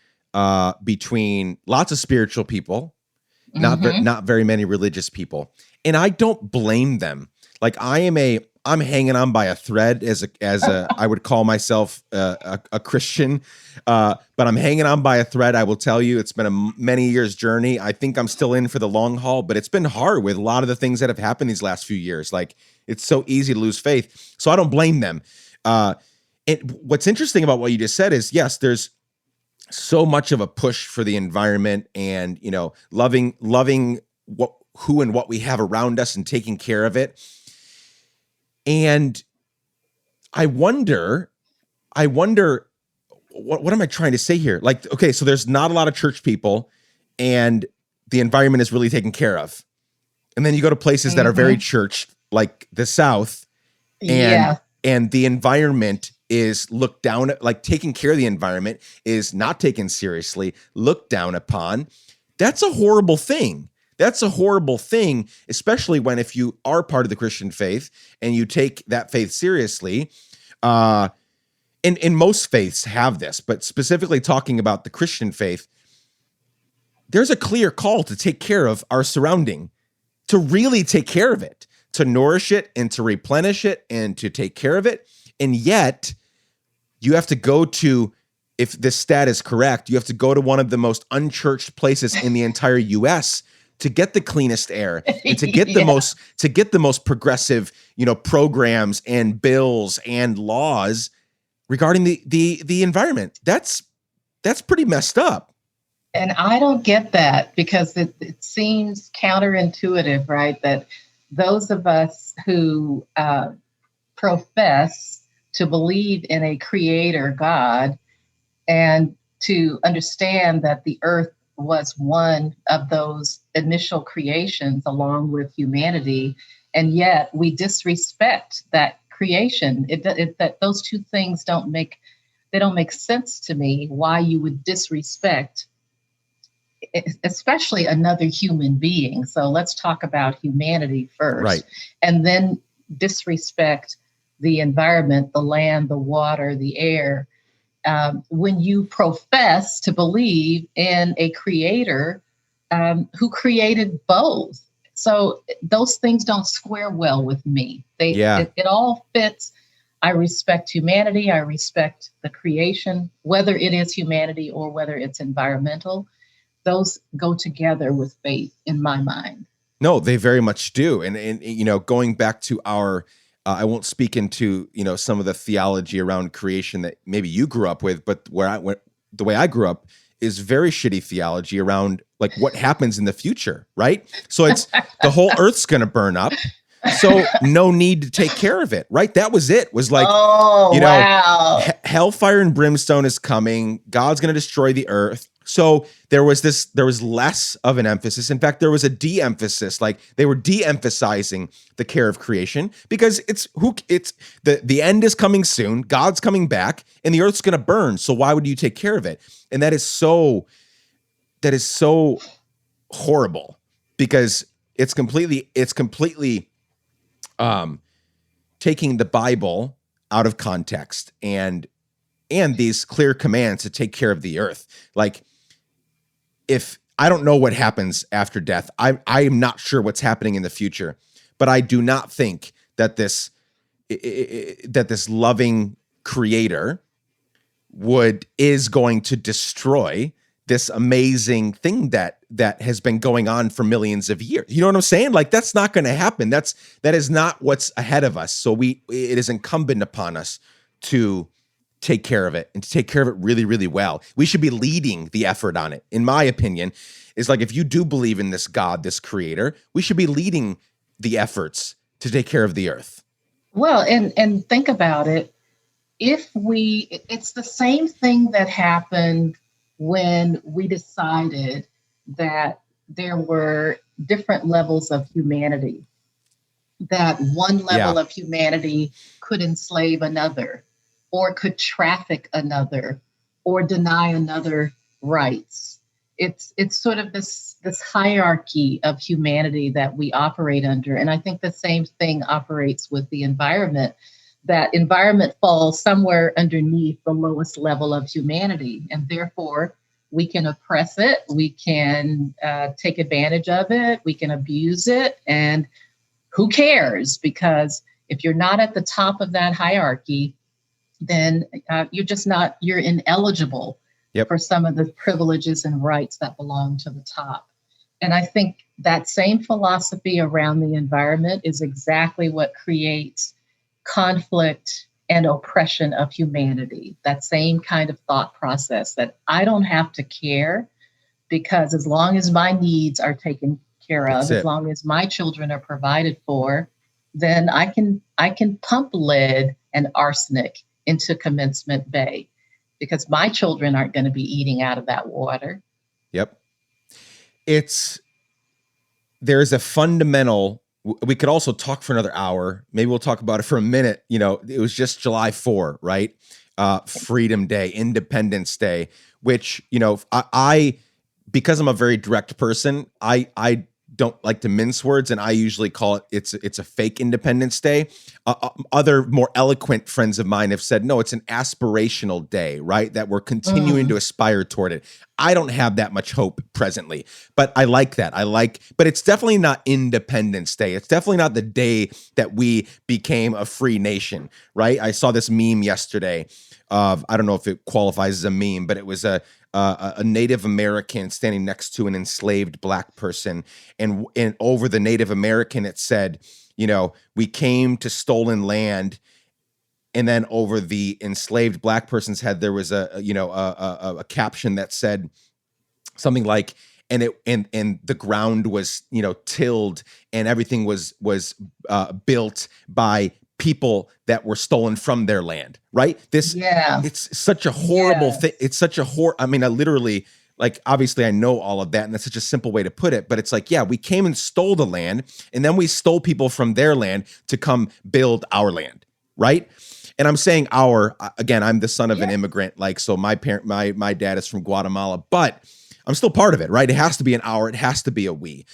between lots of spiritual people, not very many religious people, and I don't blame them. Like I'm hanging on by a thread as a I would call myself a Christian, but I'm hanging on by a thread. I will tell you, it's been a many years journey. I think I'm still in for the long haul, but it's been hard with a lot of the things that have happened these last few years. Like, it's so easy to lose faith, so I don't blame them. What's interesting about what you just said is, yes, there's so much of a push for the environment and, loving who and what we have around us and taking care of it. And I wonder, what am I trying to say here? Like, okay, so there's not a lot of church people and the environment is really taken care of. And then you go to places that are very churched, like the South, and the environment is looked down at, like taking care of the environment is not taken seriously, looked down upon. That's a horrible thing. That's a horrible thing, especially when, if you are part of the Christian faith and you take that faith seriously, and most faiths have this, but specifically talking about the Christian faith, there's a clear call to take care of our surrounding, to really take care of it, to nourish it and to replenish it and to take care of it. And yet you have to go to, if this stat is correct, you have to go to one of the most unchurched places in the entire US to get the cleanest air and to get the most progressive, programs and bills and laws regarding the environment. That's pretty messed up. And I don't get that, because it seems counterintuitive, right? That those of us who profess to believe in a creator God and to understand that the earth was one of those initial creations along with humanity, and yet we disrespect that creation. That those two things don't make sense to me. Why you would disrespect, especially another human being. So let's talk about humanity first, right, and then disrespect the environment, the land, the water, the air. When you profess to believe in a creator who created both. So those things don't square well with me. It all fits. I respect humanity. I respect the creation, whether it is humanity or whether it's environmental. Those go together with faith in my mind. No, they very much do. And going back to our, I won't speak into, some of the theology around creation that maybe you grew up with, but the way I grew up is very shitty theology around like what happens in the future, right? So it's the whole earth's going to burn up. So no need to take care of it, right? That was it. Was like, Oh, wow. Hellfire and brimstone is coming. God's going to destroy the earth. So there was less of an emphasis. In fact, there was a de-emphasis. Like they were de-emphasizing the care of creation because the end is coming soon. God's coming back and the earth's going to burn. So why would you take care of it? And that is so horrible because it's completely taking the Bible out of context and these clear commands to take care of the earth. Like, if I don't know what happens after death, I am not sure what's happening in the future, but I do not think that this loving creator is going to destroy this amazing thing that has been going on for millions of years. You know what I'm saying? Like that's not going to happen. That is not what's ahead of us. So it is incumbent upon us to take care of it and to take care of it really, really well. We should be leading the effort on it. In my opinion, is like, if you do believe in this God, this creator, we should be leading the efforts to take care of the earth. Well, and think about it. It's the same thing that happened when we decided that there were different levels of humanity, that one level of humanity could enslave another, or could traffic another, or deny another rights. It's sort of this hierarchy of humanity that we operate under. And I think the same thing operates with the environment. That environment falls somewhere underneath the lowest level of humanity. And therefore, we can oppress it, we can take advantage of it, we can abuse it. And who cares? Because if you're not at the top of that hierarchy, then you're ineligible for some of the privileges and rights that belong to the top. And I think that same philosophy around the environment is exactly what creates conflict and oppression of humanity. That same kind of thought process that I don't have to care, because as long as my needs are taken care of, as long as my children are provided for, then I can pump lead and arsenic into Commencement Bay, because my children aren't going to be eating out of that water. Yep. There's a fundamental, we could also talk for another hour. Maybe we'll talk about it for a minute. You know, it was just July 4, right? Freedom Day, Independence Day, which, you know, I because I'm a very direct person, I don't like to mince words, and I usually call it's a fake Independence Day. Other more eloquent friends of mine have said, no, it's an aspirational day, right? That we're continuing to aspire toward it. I don't have that much hope presently, but I like that. But it's definitely not Independence Day. It's definitely not the day that we became a free nation, right? I saw this meme yesterday of, I don't know if it qualifies as a meme, but it was a Native American standing next to an enslaved Black person. And over the Native American, it said, you know, we came to stolen land. And then over the enslaved Black person's head, there was a caption that said something like, and the ground was, you know, tilled, and everything was built by people that were stolen from their land, right? It's such a horrible thing. It's such a I mean, I literally, like, obviously I know all of that, and that's such a simple way to put it, but it's like, yeah, we came and stole the land, and then we stole people from their land to come build our land, right? And I'm saying again, I'm the son of an immigrant, like, so my dad is from Guatemala, but I'm still part of it, right? It has to be an our, it has to be a we.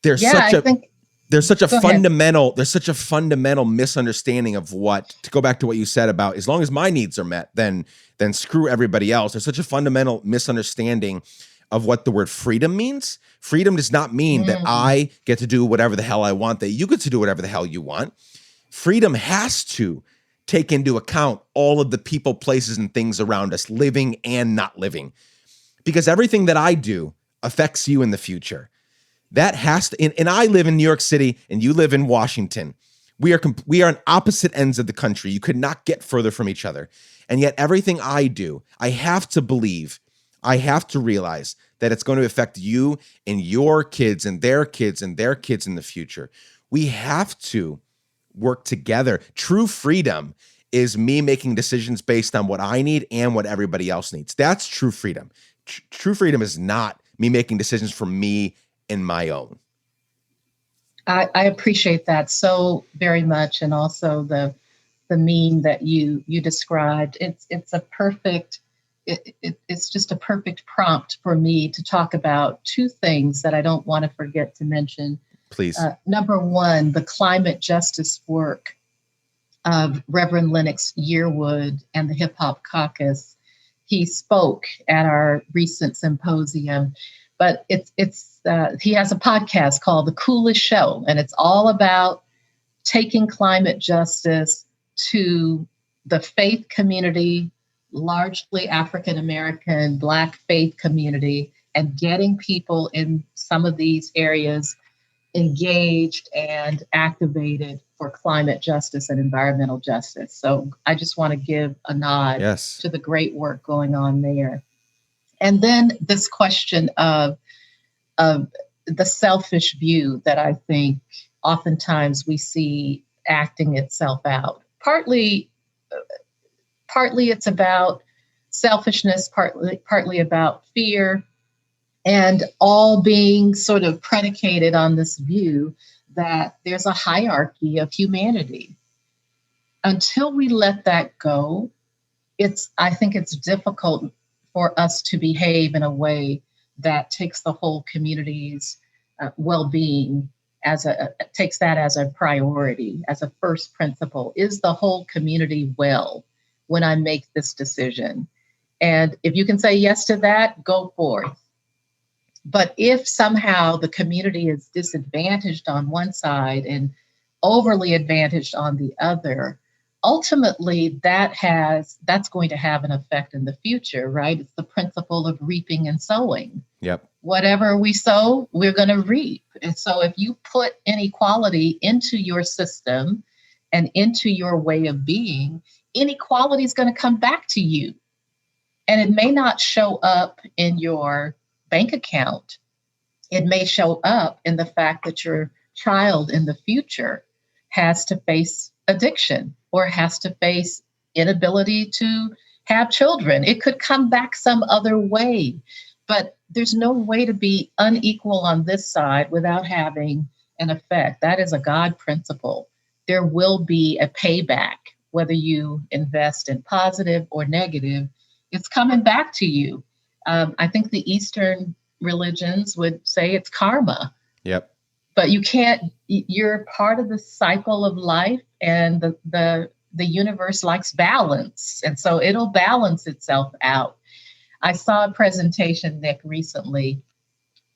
There's such a fundamental misunderstanding of what, to go back to what you said about, as long as my needs are met, then screw everybody else. There's such a fundamental misunderstanding of what the word freedom means. Freedom does not mean that I get to do whatever the hell I want, that you get to do whatever the hell you want. Freedom has to take into account all of the people, places, and things around us, living and not living, because everything that I do affects you in the future. That has to, and I live in New York City and you live in Washington. We are on opposite ends of the country. You could not get further from each other. And yet everything I do, I have to believe, I have to realize that it's going to affect you and your kids and their kids and their kids in the future. We have to work together. True freedom is me making decisions based on what I need and what everybody else needs. That's true freedom. True freedom is not me making decisions for me and my own. I appreciate that so very much, and also the meme that you described. It's a perfect. It's just a perfect prompt for me to talk about two things that I don't want to forget to mention. Please. Number one, the climate justice work of Reverend Lennox Yearwood and the Hip Hop Caucus. He spoke at our recent symposium, but he has a podcast called The Coolest Show, and it's all about taking climate justice to the faith community, largely African American, Black faith community, and getting people in some of these areas engaged and activated for climate justice and environmental justice. So I just want to give a nod to the great work going on there. And then this question of the selfish view that I think oftentimes we see acting itself out. Partly it's about selfishness, partly about fear, and all being sort of predicated on this view that there's a hierarchy of humanity. Until we let that go, I think it's difficult for us to behave in a way that takes the whole community's well-being takes that as a priority, as a first principle. Is the whole community well when I make this decision? And if you can say yes to that, go forth. But if somehow the community is disadvantaged on one side and overly advantaged on the other, ultimately that's going to have an effect in the future, right? It's the principle of reaping and sowing. Yep. Whatever we sow, we're going to reap. And so if you put inequality into your system and into your way of being, inequality is going to come back to you. And it may not show up in your bank account. It may show up in the fact that your child in the future has to face addiction or has to face inability to have children. It could come back some other way, but there's no way to be unequal on this side without having an effect. That is a God principle. There will be a payback, whether you invest in positive or negative, it's coming back to you. I think the Eastern religions would say it's karma. Yep. But you're part of the cycle of life, and the universe likes balance. And so it'll balance itself out. I saw a presentation, Nick, recently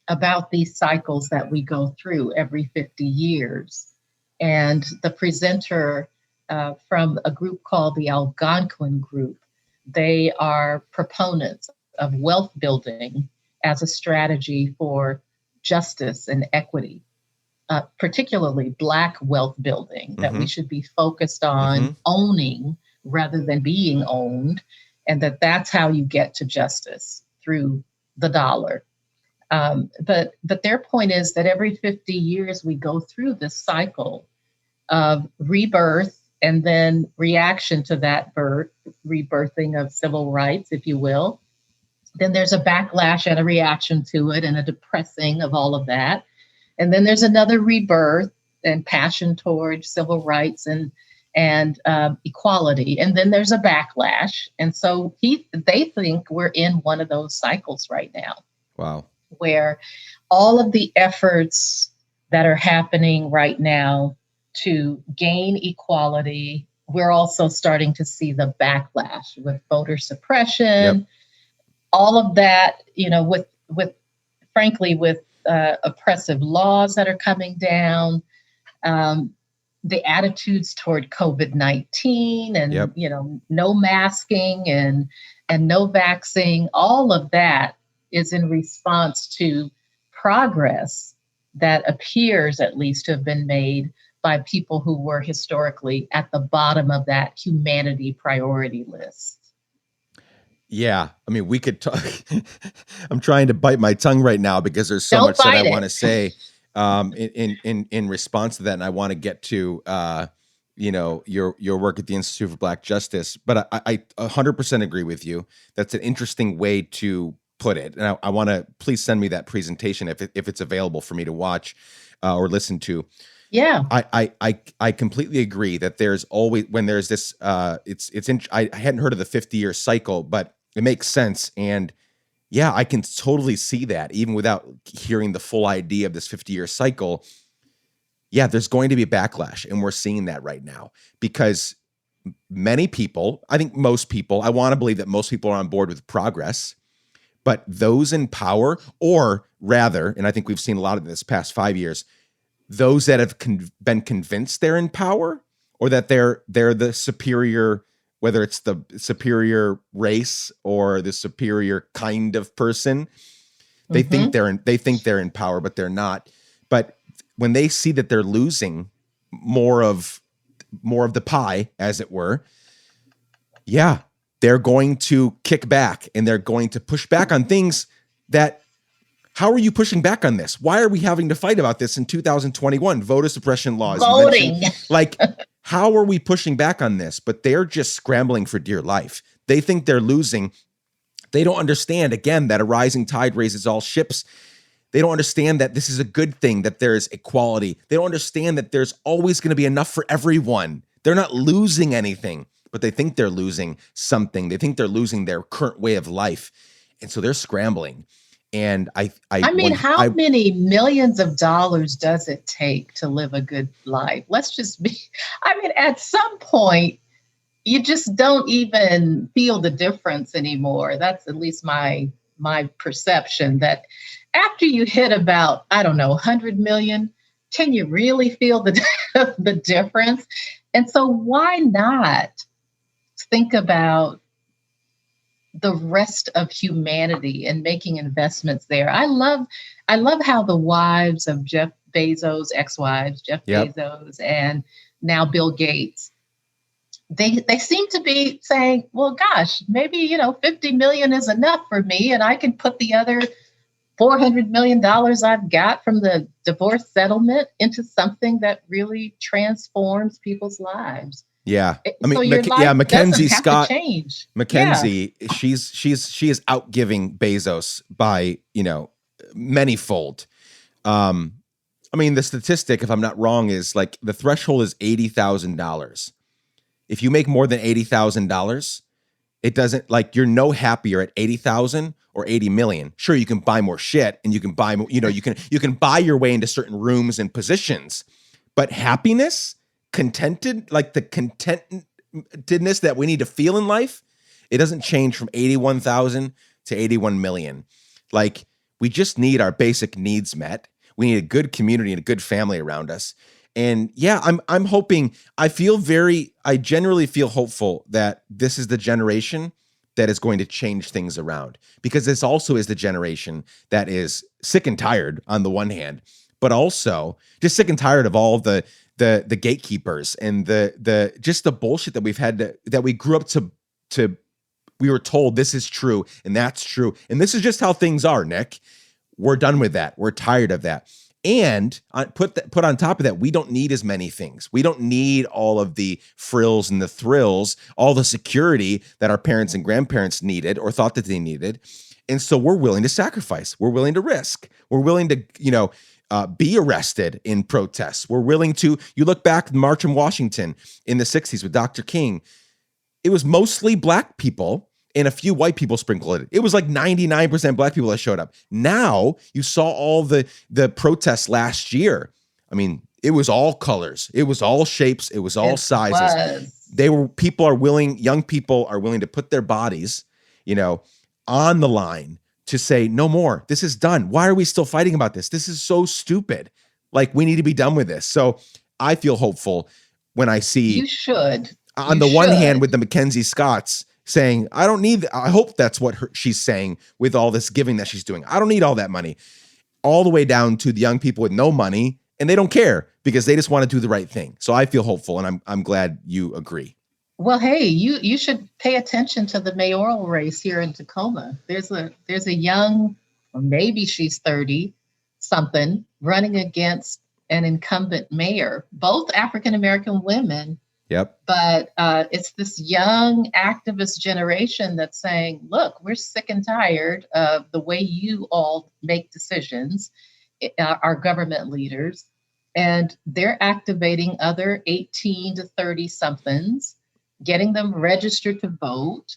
about these cycles that we go through every 50 years. And the presenter from a group called the Algonquin Group, they are proponents of wealth building as a strategy for justice and equity. Particularly Black wealth building, that we should be focused on owning rather than being owned, and that's how you get to justice, through the dollar. But their point is that every 50 years we go through this cycle of rebirth and then reaction to that rebirthing of civil rights, if you will. Then there's a backlash and a reaction to it and a depressing of all of that. And then there's another rebirth and passion towards civil rights and equality. And then there's a backlash. And so they think we're in one of those cycles right now. Wow. Where all of the efforts that are happening right now to gain equality, we're also starting to see the backlash with voter suppression, all of that, with oppressive laws that are coming down, the attitudes toward COVID-19 and, no masking and no vaccine, all of that is in response to progress that appears at least to have been made by people who were historically at the bottom of that humanity priority list. Yeah. I mean, we could talk. I'm trying to bite my tongue right now because there's so Don't much that I bite want to it. say in response to that. And I want to get to, your work at the Institute for Black Justice. But I 100% agree with you. That's an interesting way to put it. And I want to please send me that presentation if it's available for me to watch or listen to. Yeah. I completely agree that there's always, when there's this, I hadn't heard of the 50-year cycle, but it makes sense. And yeah, I can totally see that even without hearing the full idea of this 50-year cycle. Yeah, there's going to be a backlash. And we're seeing that right now because many people, I think most people, I want to believe that most people are on board with progress, but those in power, or rather, and I think we've seen a lot of this past 5 years, those that have been convinced they're in power or that they're the superior, whether it's the superior race or the superior kind of person, they think they're in power, but they're not. But when they see that they're losing more of the pie, as it were, yeah, they're going to kick back and they're going to push back on things that, how are you pushing back on this? Why are we having to fight about this in 2021? Voter suppression laws. Voting. Like, how are we pushing back on this? But they're just scrambling for dear life. They think they're losing. They don't understand, again, that a rising tide raises all ships. They don't understand that this is a good thing, that there's equality. They don't understand that there's always going to be enough for everyone. They're not losing anything, but they think they're losing something. They think they're losing their current way of life. And so they're scrambling. And how many millions of dollars does it take to live a good life? At some point, you just don't even feel the difference anymore. That's at least my perception, that after you hit about, 100 million, can you really feel the difference? And so why not think about the rest of humanity and making investments there? I love how the wives of Jeff Bezos, ex-wives, Jeff Bezos, and now Bill Gates, they seem to be saying, well, gosh, maybe, 50 million is enough for me, and I can put the other $400 million I've got from the divorce settlement into something that really transforms people's lives. Yeah. I mean, so Mackenzie Scott, change. Mackenzie, she is outgiving Bezos by, manyfold. I mean, the statistic, if I'm not wrong, is like the threshold is $80,000. If you make more than $80,000, it doesn't, like, you're no happier at 80,000 or 80 million. Sure, you can buy more shit and you can buy more, you can buy your way into certain rooms and positions, but happiness, contented, like the contentedness that we need to feel in life, it doesn't change from 81,000 to 81 million. Like, we just need our basic needs met. We need a good community and a good family around us. And yeah, I'm hoping, I generally feel hopeful that this is the generation that is going to change things around, because this also is the generation that is sick and tired on the one hand, but also just sick and tired of all the gatekeepers and the just the bullshit that we've had that we grew up to we were told this is true and that's true. And this is just how things are, Nick. We're done with that. We're tired of that. And put on top of that, we don't need as many things. We don't need all of the frills and the thrills, all the security that our parents and grandparents needed or thought that they needed. And so we're willing to sacrifice. We're willing to risk. We're willing to, be arrested in protests. We're willing to, you look back, the March in Washington in the 60s with Dr. King, it was mostly black people and a few white people sprinkled in. It was like 99% black people that showed up. Now you saw all the protests last year. I mean, it was all colors. It was all shapes. It was all sizes. Young people are willing to put their bodies, on the line to say, no more. This is done. Why are we still fighting about this? This is so stupid. Like, we need to be done with this. So I feel hopeful when I see. You should. On the one hand, with the Mackenzie Scotts saying, I don't need, I hope that's what she's saying with all this giving that she's doing. I don't need all that money. All the way down to the young people with no money and they don't care because they just want to do the right thing. So I feel hopeful, and I'm glad you agree. Well, hey, you should pay attention to the mayoral race here in Tacoma. There's a young, or maybe she's 30 something, running against an incumbent mayor, both African American women. Yep. But it's this young activist generation that's saying, look, we're sick and tired of the way you all make decisions, our government leaders, and they're activating other 18 to 30 somethings, getting them registered to vote,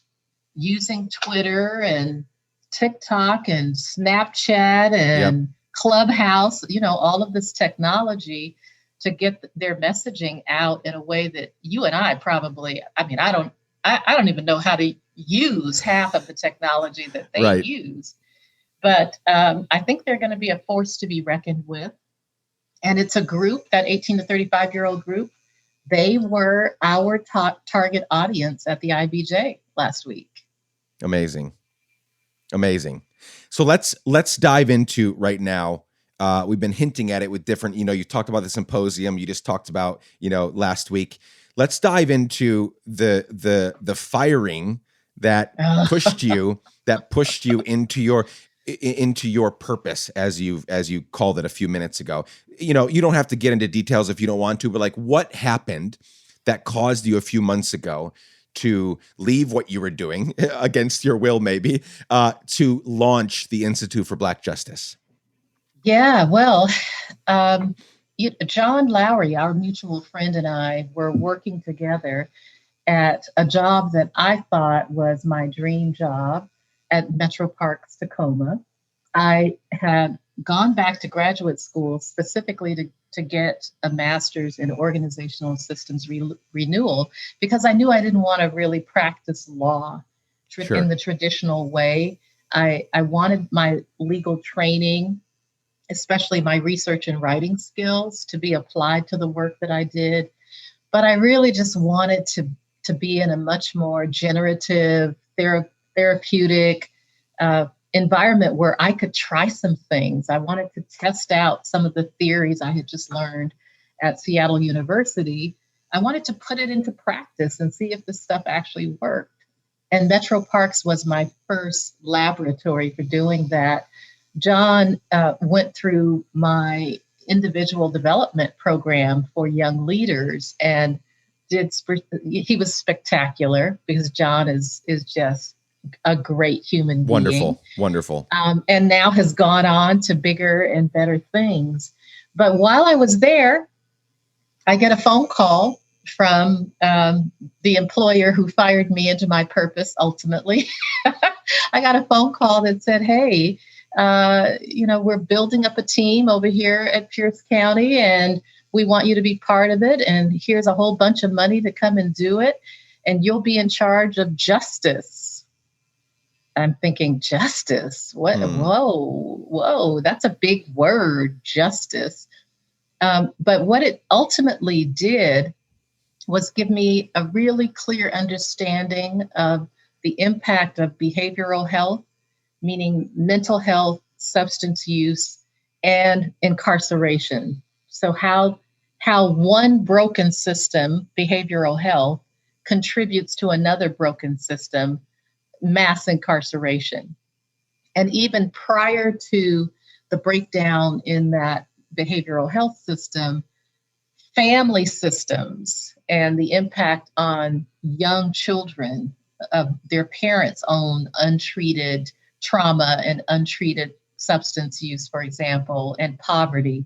using Twitter and TikTok and Snapchat and Clubhouse, all of this technology to get their messaging out in a way that you and I probably, I don't even know how to use half of the technology that they use. But I think they're going to be a force to be reckoned with. And it's a group, that 18 to 35-year-old group. They were our target audience at the IBJ last week. Amazing. So let's dive into right now. We've been hinting at it with different, you talked about the symposium, you just talked about, last week. Let's dive into the firing that pushed you into your purpose, as you called it a few minutes ago. You don't have to get into details if you don't want to, but like, what happened that caused you a few months ago to leave what you were doing against your will, maybe, to launch the Institute for Black Justice? Yeah, well, John Lowry, our mutual friend, and I were working together at a job that I thought was my dream job at Metro Parks Tacoma. I had gone back to graduate school specifically to get a master's in organizational systems renewal, because I knew I didn't want to really practice law in the traditional way. I wanted my legal training, especially my research and writing skills, to be applied to the work that I did. But I really just wanted to be in a much more generative, therapeutic environment where I could try some things. I wanted to test out some of the theories I had just learned at Seattle University. I wanted to put it into practice and see if this stuff actually worked. And Metro Parks was my first laboratory for doing that. John went through my individual development program for young leaders and he was spectacular, because John is just a great human being. Wonderful. And now has gone on to bigger and better things. But while I was there, I get a phone call from the employer who fired me into my purpose, ultimately. I got a phone call that said, hey, we're building up a team over here at Pierce County, and we want you to be part of it. And here's a whole bunch of money to come and do it. And you'll be in charge of justice. I'm thinking, justice? What? Whoa, that's a big word, justice. But what it ultimately did was give me a really clear understanding of the impact of behavioral health, meaning mental health, substance use, and incarceration. So how one broken system, behavioral health, contributes to another broken system, mass incarceration. And even prior to the breakdown in that behavioral health system, family systems and the impact on young children of their parents' own untreated trauma and untreated substance use, for example, and poverty,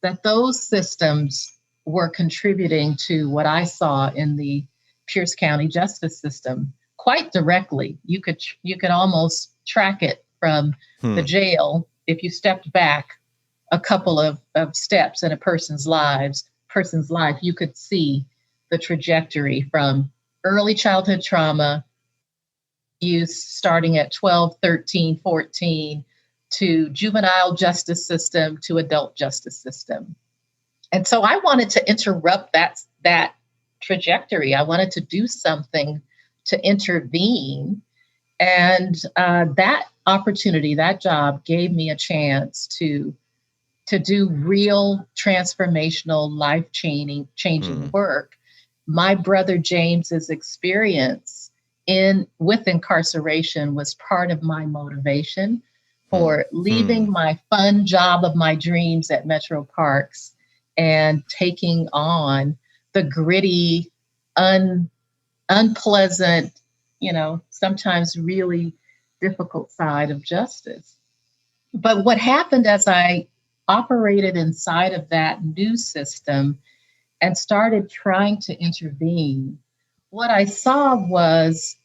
that those systems were contributing to what I saw in the Pierce County justice system quite directly. You could almost track it from the jail. If you stepped back a couple of steps in a person's life, you could see the trajectory from early childhood trauma use starting at 12, 13, 14 to juvenile justice system to adult justice system. And so I wanted to interrupt that trajectory. I wanted to do something to intervene. And that opportunity, that job gave me a chance to to do real transformational, changing work. My brother James's experience with incarceration was part of my motivation for leaving my fun job of my dreams at Metro Parks and taking on the gritty, unpleasant, sometimes really difficult side of justice. But what happened as I operated inside of that new system and started trying to intervene, what I saw was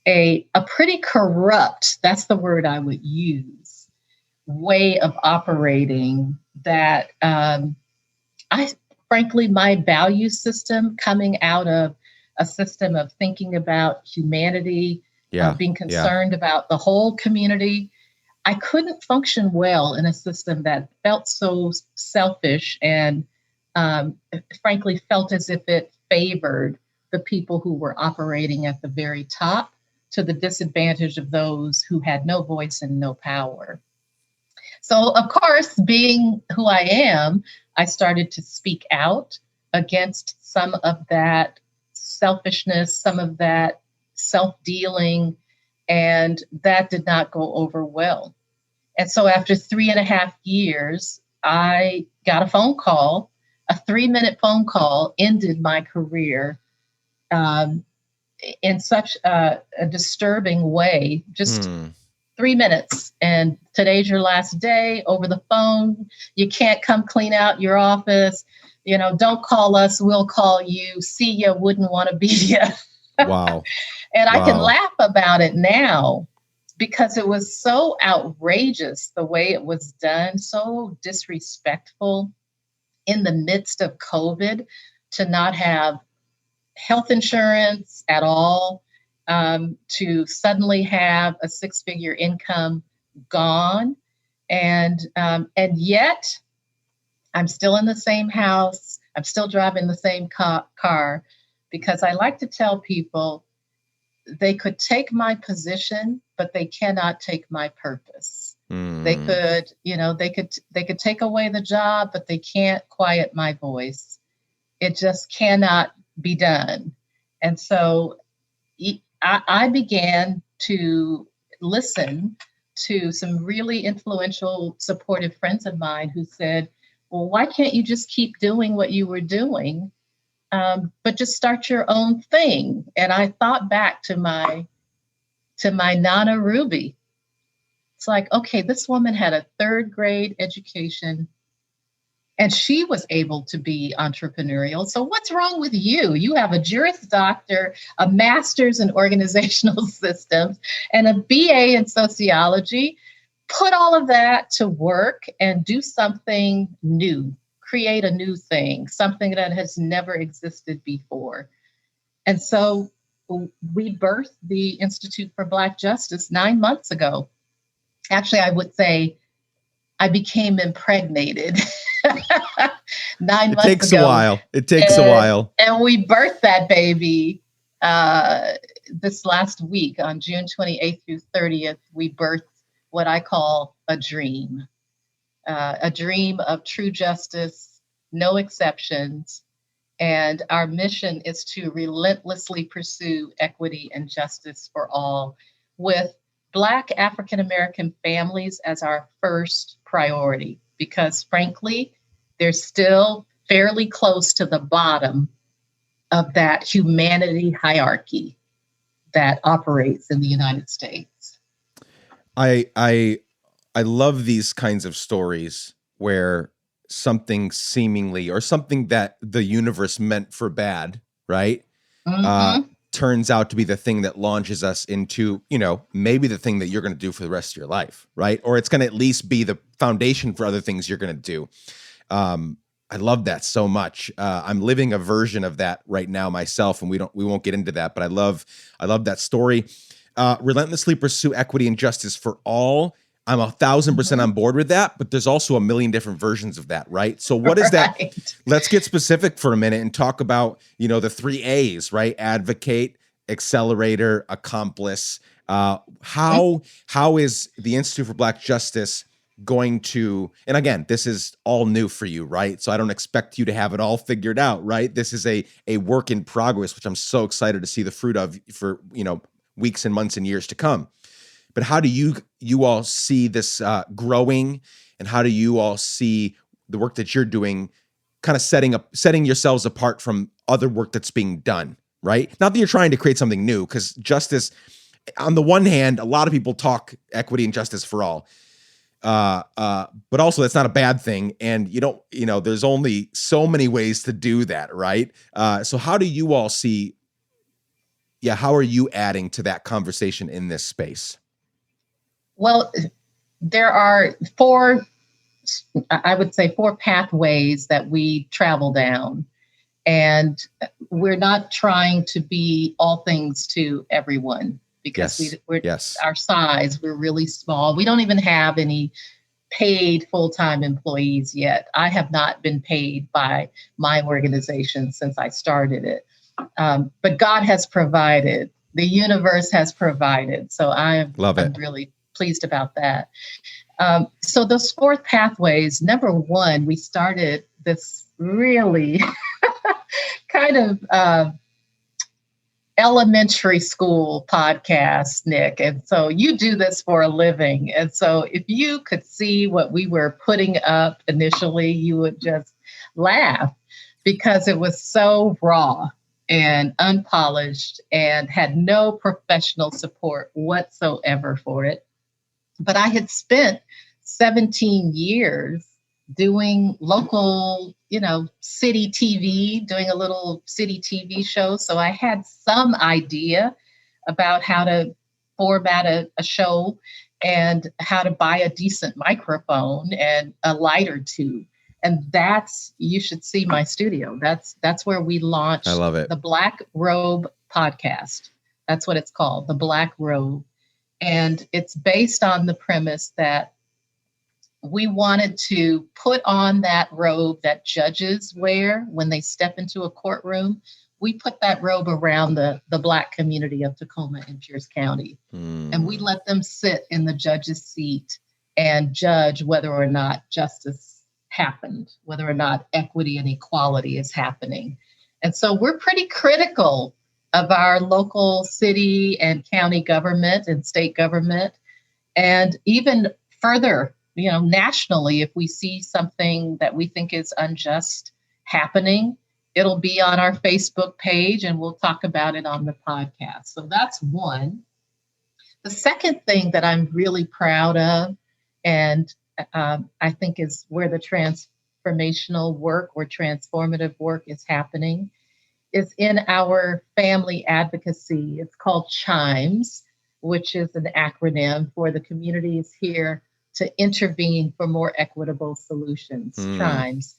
a pretty corrupt, that's the word I would use, way of operating that frankly, my value system coming out of a system of thinking about humanity, being concerned about the whole community, I couldn't function well in a system that felt so selfish and frankly felt as if it favored the people who were operating at the very top to the disadvantage of those who had no voice and no power. So, of course, being who I am, I started to speak out against some of that selfishness, some of that self-dealing, and that did not go over well. And so after 3.5 years, I got a phone call. A 3-minute phone call ended my career in such a disturbing way, just 3 minutes. And today's your last day over the phone. You can't come clean out your office. Don't call us. We'll call you. See ya. Wouldn't want to be ya. Wow. And I can laugh about it now because it was so outrageous the way it was done, so disrespectful in the midst of COVID to not have health insurance at all, to suddenly have a 6-figure income gone. And yet I'm still in the same house. I'm still driving the same car because I like to tell people they could take my position, but they cannot take my purpose. They could take away the job, but they can't quiet my voice. It just cannot be done. And so I began to listen to some really influential, supportive friends of mine who said, well, why can't you just keep doing what you were doing, but just start your own thing? And I thought back to my Nana Ruby. It's like, okay, this woman had a 3rd grade education and she was able to be entrepreneurial. So what's wrong with you? You have a Juris Doctor, a master's in organizational systems, and a BA in sociology. Put all of that to work and do something new, create a new thing, something that has never existed before. And so we birthed the Institute for Black Justice 9 months ago. Actually, I would say I became impregnated 9 months ago. It takes a while. It takes a while. And we birthed that baby this last week on June 28th through 30th. We birthed what I call a dream of true justice, no exceptions. And our mission is to relentlessly pursue equity and justice for all, with Black African-American families as our first priority, because frankly, they're still fairly close to the bottom of that humanity hierarchy that operates in the United States. I love these kinds of stories where something seemingly, or something that the universe meant for bad, right? Turns out to be the thing that launches us into, maybe the thing that you're going to do for the rest of your life, right? Or it's going to at least be the foundation for other things you're going to do. I love that so much. I'm living a version of that right now myself, and we won't get into that, but I love that story. Relentlessly pursue equity and justice for all. I'm 1,000% on board with that, but there's also a million different versions of that, right? So what is that? Let's get specific for a minute and talk about, the 3 A's, right? Advocate, accelerator, accomplice. How is the Institute for Black Justice going to, and again, this is all new for you, right? So I don't expect you to have it all figured out, right? This is a work in progress, which I'm so excited to see the fruit of for, weeks and months and years to come. But how do you all see this growing, and how do you all see the work that you're doing kind of setting yourselves apart from other work that's being done, right? Not that you're trying to create something new, because justice, on the one hand, a lot of people talk equity and justice for all. But also that's not a bad thing. And there's only so many ways to do that, right? So how do you all see, how are you adding to that conversation in this space? Well, there are I would say four pathways that we travel down. And we're not trying to be all things to everyone, because we're our size, we're really small. We don't even have any paid full-time employees yet. I have not been paid by my organization since I started it. But God has provided. The universe has provided. So I'm really pleased about that. So those four pathways, number one, we started this really kind of elementary school podcast, Nick. And so you do this for a living. And so if you could see what we were putting up initially, you would just laugh, because it was so raw and unpolished and had no professional support whatsoever for it. But I had spent 17 years doing local, city TV, doing a little city TV show. So I had some idea about how to format a show and how to buy a decent microphone and a light or two. And you should see my studio. That's where we launched the Black Robe podcast. That's what it's called, the Black Robe. And it's based on the premise that we wanted to put on that robe that judges wear when they step into a courtroom. We put that robe around the Black community of Tacoma and Pierce County. And we let them sit in the judge's seat and judge whether or not justice happened, whether or not equity and equality is happening. And so we're pretty critical of our local city and county government and state government. And even further, nationally, if we see something that we think is unjust happening, it'll be on our Facebook page and we'll talk about it on the podcast. So that's one. The second thing that I'm really proud of, and I think is where the transformational work or transformative work is happening, is in our family advocacy. It's called CHIMES, which is an acronym for the communities here to intervene for more equitable solutions, CHIMES.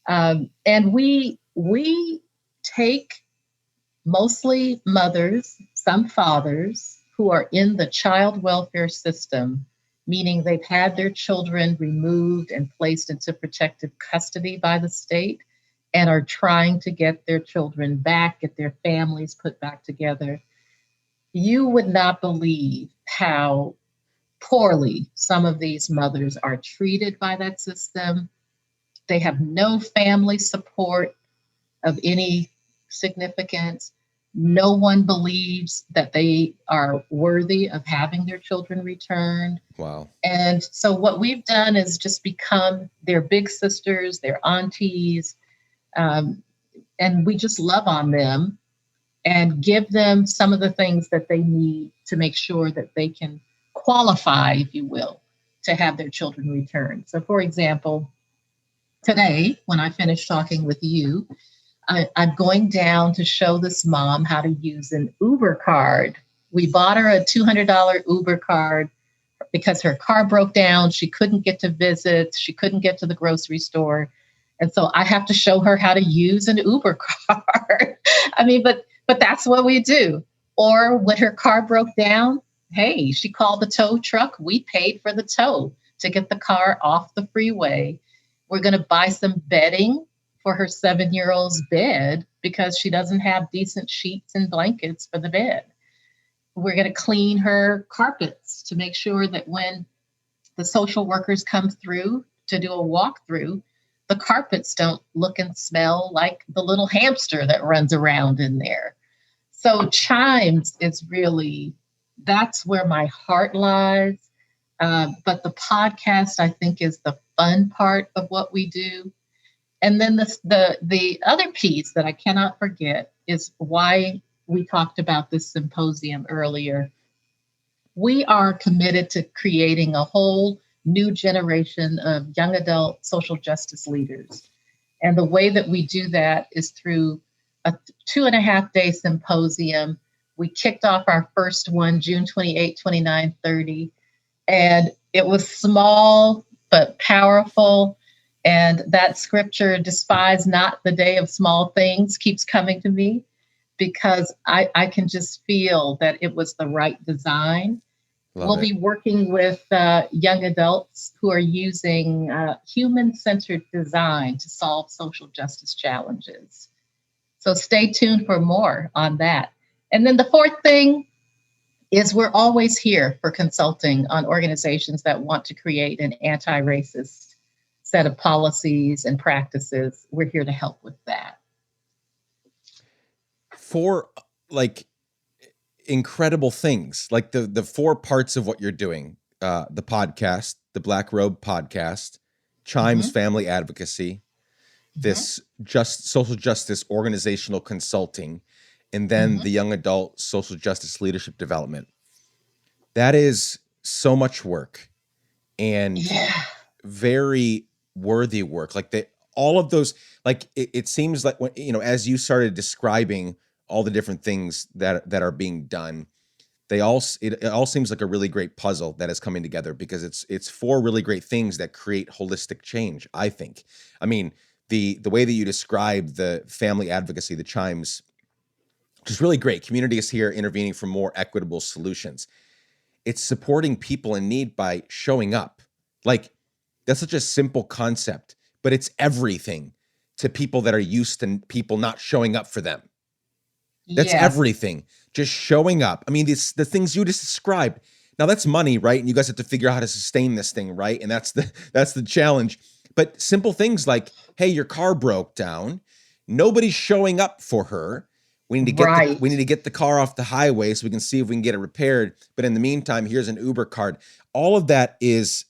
And we take mostly mothers, some fathers, who are in the child welfare system, meaning they've had their children removed and placed into protective custody by the state, and are trying to get their children back, get their families put back together. You would not believe how poorly some of these mothers are treated by that system. They have no family support of any significance. No one believes that they are worthy of having their children returned. Wow. And so what we've done is just become their big sisters, their aunties, and we just love on them and give them some of the things that they need to make sure that they can qualify, if you will, to have their children returned. So, for example, today, when I finish talking with you, I'm going down to show this mom how to use an Uber card. We bought her a $200 Uber card because her car broke down. She couldn't get to visits. She couldn't get to the grocery store. And so I have to show her how to use an Uber card. But that's what we do. Or when her car broke down, hey, she called the tow truck. We paid for the tow to get the car off the freeway. We're going to buy some bedding for her 7-year-old's bed because she doesn't have decent sheets and blankets for the bed. We're going to clean her carpets to make sure that when the social workers come through to do a walkthrough, the carpets don't look and smell like the little hamster that runs around in there. So Chimes is really, that's where my heart lies. But the podcast, I think, is the fun part of what we do. And then the other piece that I cannot forget is why we talked about this symposium earlier. We are committed to creating a whole new generation of young adult social justice leaders. And the way that we do that is through a 2.5-day symposium. We kicked off our first one, June 28, 29, 30. And it was small, but powerful. And that scripture, despise not the day of small things, keeps coming to me because I can just feel that it was the right design. We'll be working with young adults who are using human-centered design to solve social justice challenges. So stay tuned for more on that. And then the fourth thing is we're always here for consulting on organizations that want to create an anti-racist set of policies and practices. We're here to help with that. For like incredible things, like the 4 parts of what you're doing, the podcast, the Black Robe podcast, Chimes Family Advocacy, this social justice organizational consulting, and then the young adult social justice leadership development. That is so much work and very worthy work. Like all of those, like it seems like when, as you started describing all the different things that are being done, it all seems like a really great puzzle that is coming together because it's 4 really great things that create holistic change, I think. I mean, the way that you describe the family advocacy, the Chimes, which is really great. Community is here intervening for more equitable solutions. It's supporting people in need by showing up. Like, that's such a simple concept, but it's everything to people that are used to people not showing up for them. That's everything. Just showing up. I mean, the things you just described. Now that's money, right? And you guys have to figure out how to sustain this thing, right? And that's the challenge. But simple things like, hey, your car broke down. Nobody's showing up for her. We need to get the car off the highway so we can see if we can get it repaired. But in the meantime, here's an Uber card. All of that is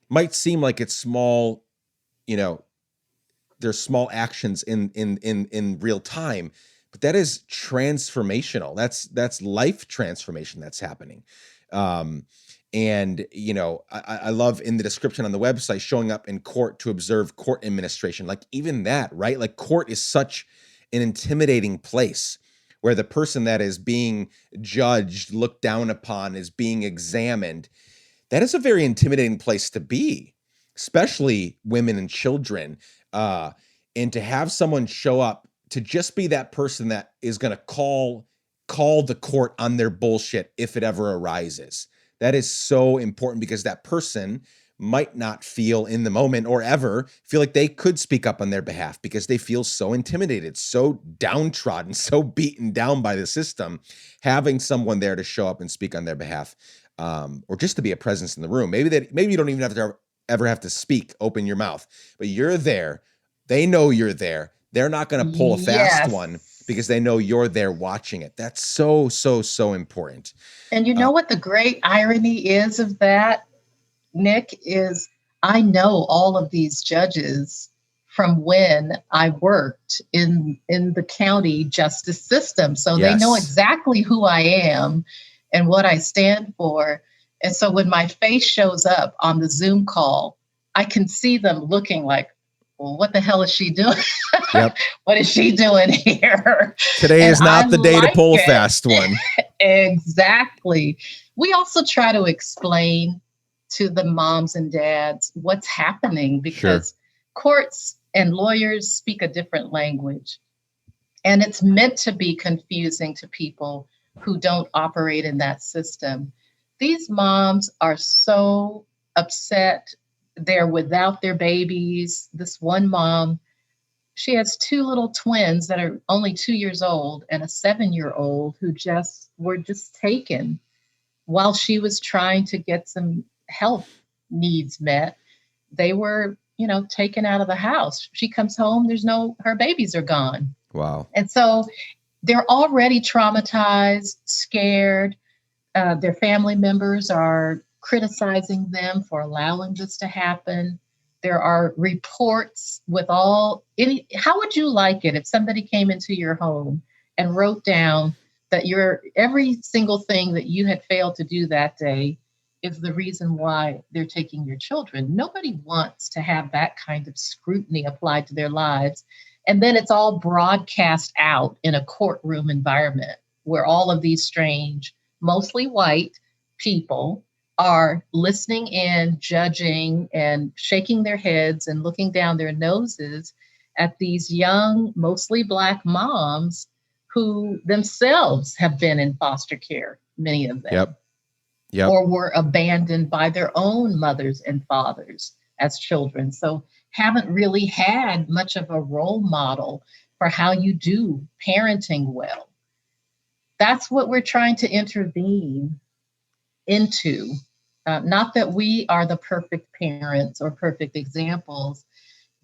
might seem like it's small, there's small actions in real time, but that is transformational. That's life transformation that's happening. And I love in the description on the website showing up in court to observe court administration. Like even that, right? Like court is such an intimidating place where the person that is being judged, looked down upon, is being examined. That is a very intimidating place to be, especially women and children. And to have someone show up to just be that person that is going to call the court on their bullshit if it ever arises. That is so important because that person might not feel in the moment or ever feel like they could speak up on their behalf because they feel so intimidated, so downtrodden, so beaten down by the system. Having someone there to show up and speak on their behalf, or just to be a presence in the room. Maybe you don't even have to ever have to speak, open your mouth, but you're there. They know you're there. They're not going to pull a fast one because they know you're there watching it. That's so, so, so important. And you know what the great irony is of that, Nick, is I know all of these judges from when I worked in the county justice system. So they know exactly who I am and what I stand for. And so when my face shows up on the Zoom call, I can see them looking like, well, what the hell is she doing? Yep. What is she doing here? Today is not the day to pull a fast one. Exactly. We also try to explain to the moms and dads what's happening because courts and lawyers speak a different language. And it's meant to be confusing to people who don't operate in that system. These moms are so upset. They're without their babies. This one mom, she has 2 little twins that are only 2 years old and a 7-year-old who were just taken while she was trying to get some health needs met, they were, taken out of the house. She comes home, her babies are gone. Wow. And so they're already traumatized, scared. Their family members are criticizing them for allowing this to happen. There are reports how would you like it if somebody came into your home and wrote down that every single thing that you had failed to do that day is the reason why they're taking your children? Nobody wants to have that kind of scrutiny applied to their lives. And then it's all broadcast out in a courtroom environment where all of these strange, mostly white people are listening in, judging, and shaking their heads and looking down their noses at these young, mostly Black moms who themselves have been in foster care, many of them. Yep. Or were abandoned by their own mothers and fathers as children. So haven't really had much of a role model for how you do parenting well. That's what we're trying to intervene into. Not that we are the perfect parents or perfect examples,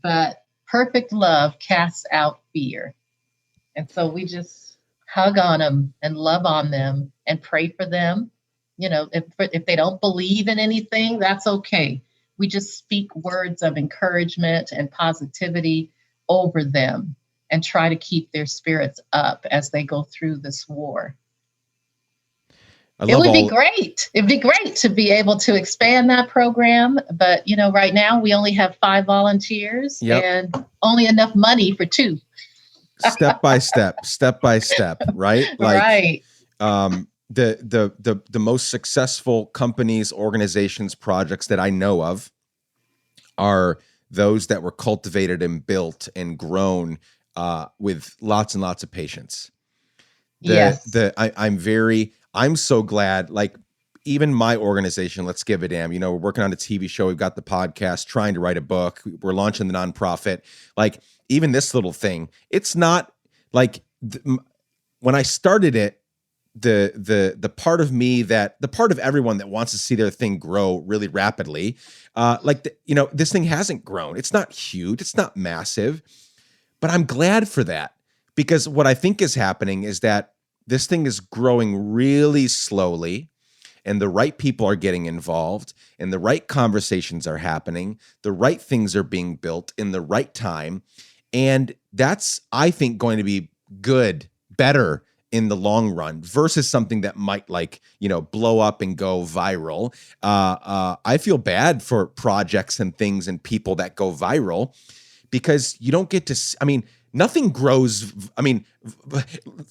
but perfect love casts out fear. And so we just hug on them and love on them and pray for them. If they don't believe in anything, that's okay. We just speak words of encouragement and positivity over them and try to keep their spirits up as they go through this war. It would be great. It'd be great to be able to expand that program. But, right now we only have 5 volunteers and only enough money for 2. Step by step, right? Right. The most successful companies, organizations, projects that I know of are those that were cultivated and built and grown with lots and lots of patience. Yes. I'm so glad, like even my organization, Let's Give a Damn, we're working on a TV show. We've got the podcast, trying to write a book. We're launching the nonprofit. Like even this little thing, it's not like when I started it, the part of me the part of everyone that wants to see their thing grow really rapidly, this thing hasn't grown. It's not huge. It's not massive, but I'm glad for that, because what I think is happening is that this thing is growing really slowly, and the right people are getting involved, and the right conversations are happening. The right things are being built in the right time. And that's, I think, going to be good, better in the long run versus something that might blow up and go viral. I feel bad for projects and things and people that go viral because you don't get to, nothing grows.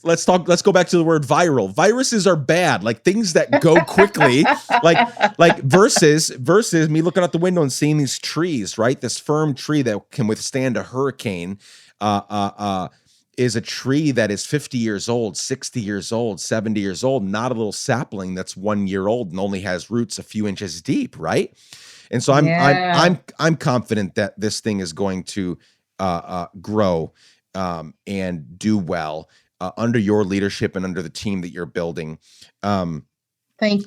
Let's go back to the word viral. Viruses are bad, like things that go quickly, like versus me looking out the window and seeing these trees, right? This firm tree that can withstand a hurricane, is a tree that is 50 years old, 60 years old, 70 years old, not a little sapling that's 1 year old and only has roots a few inches deep, right? And so I'm confident that this thing is going to grow and do well under your leadership and under the team that you're building. Thank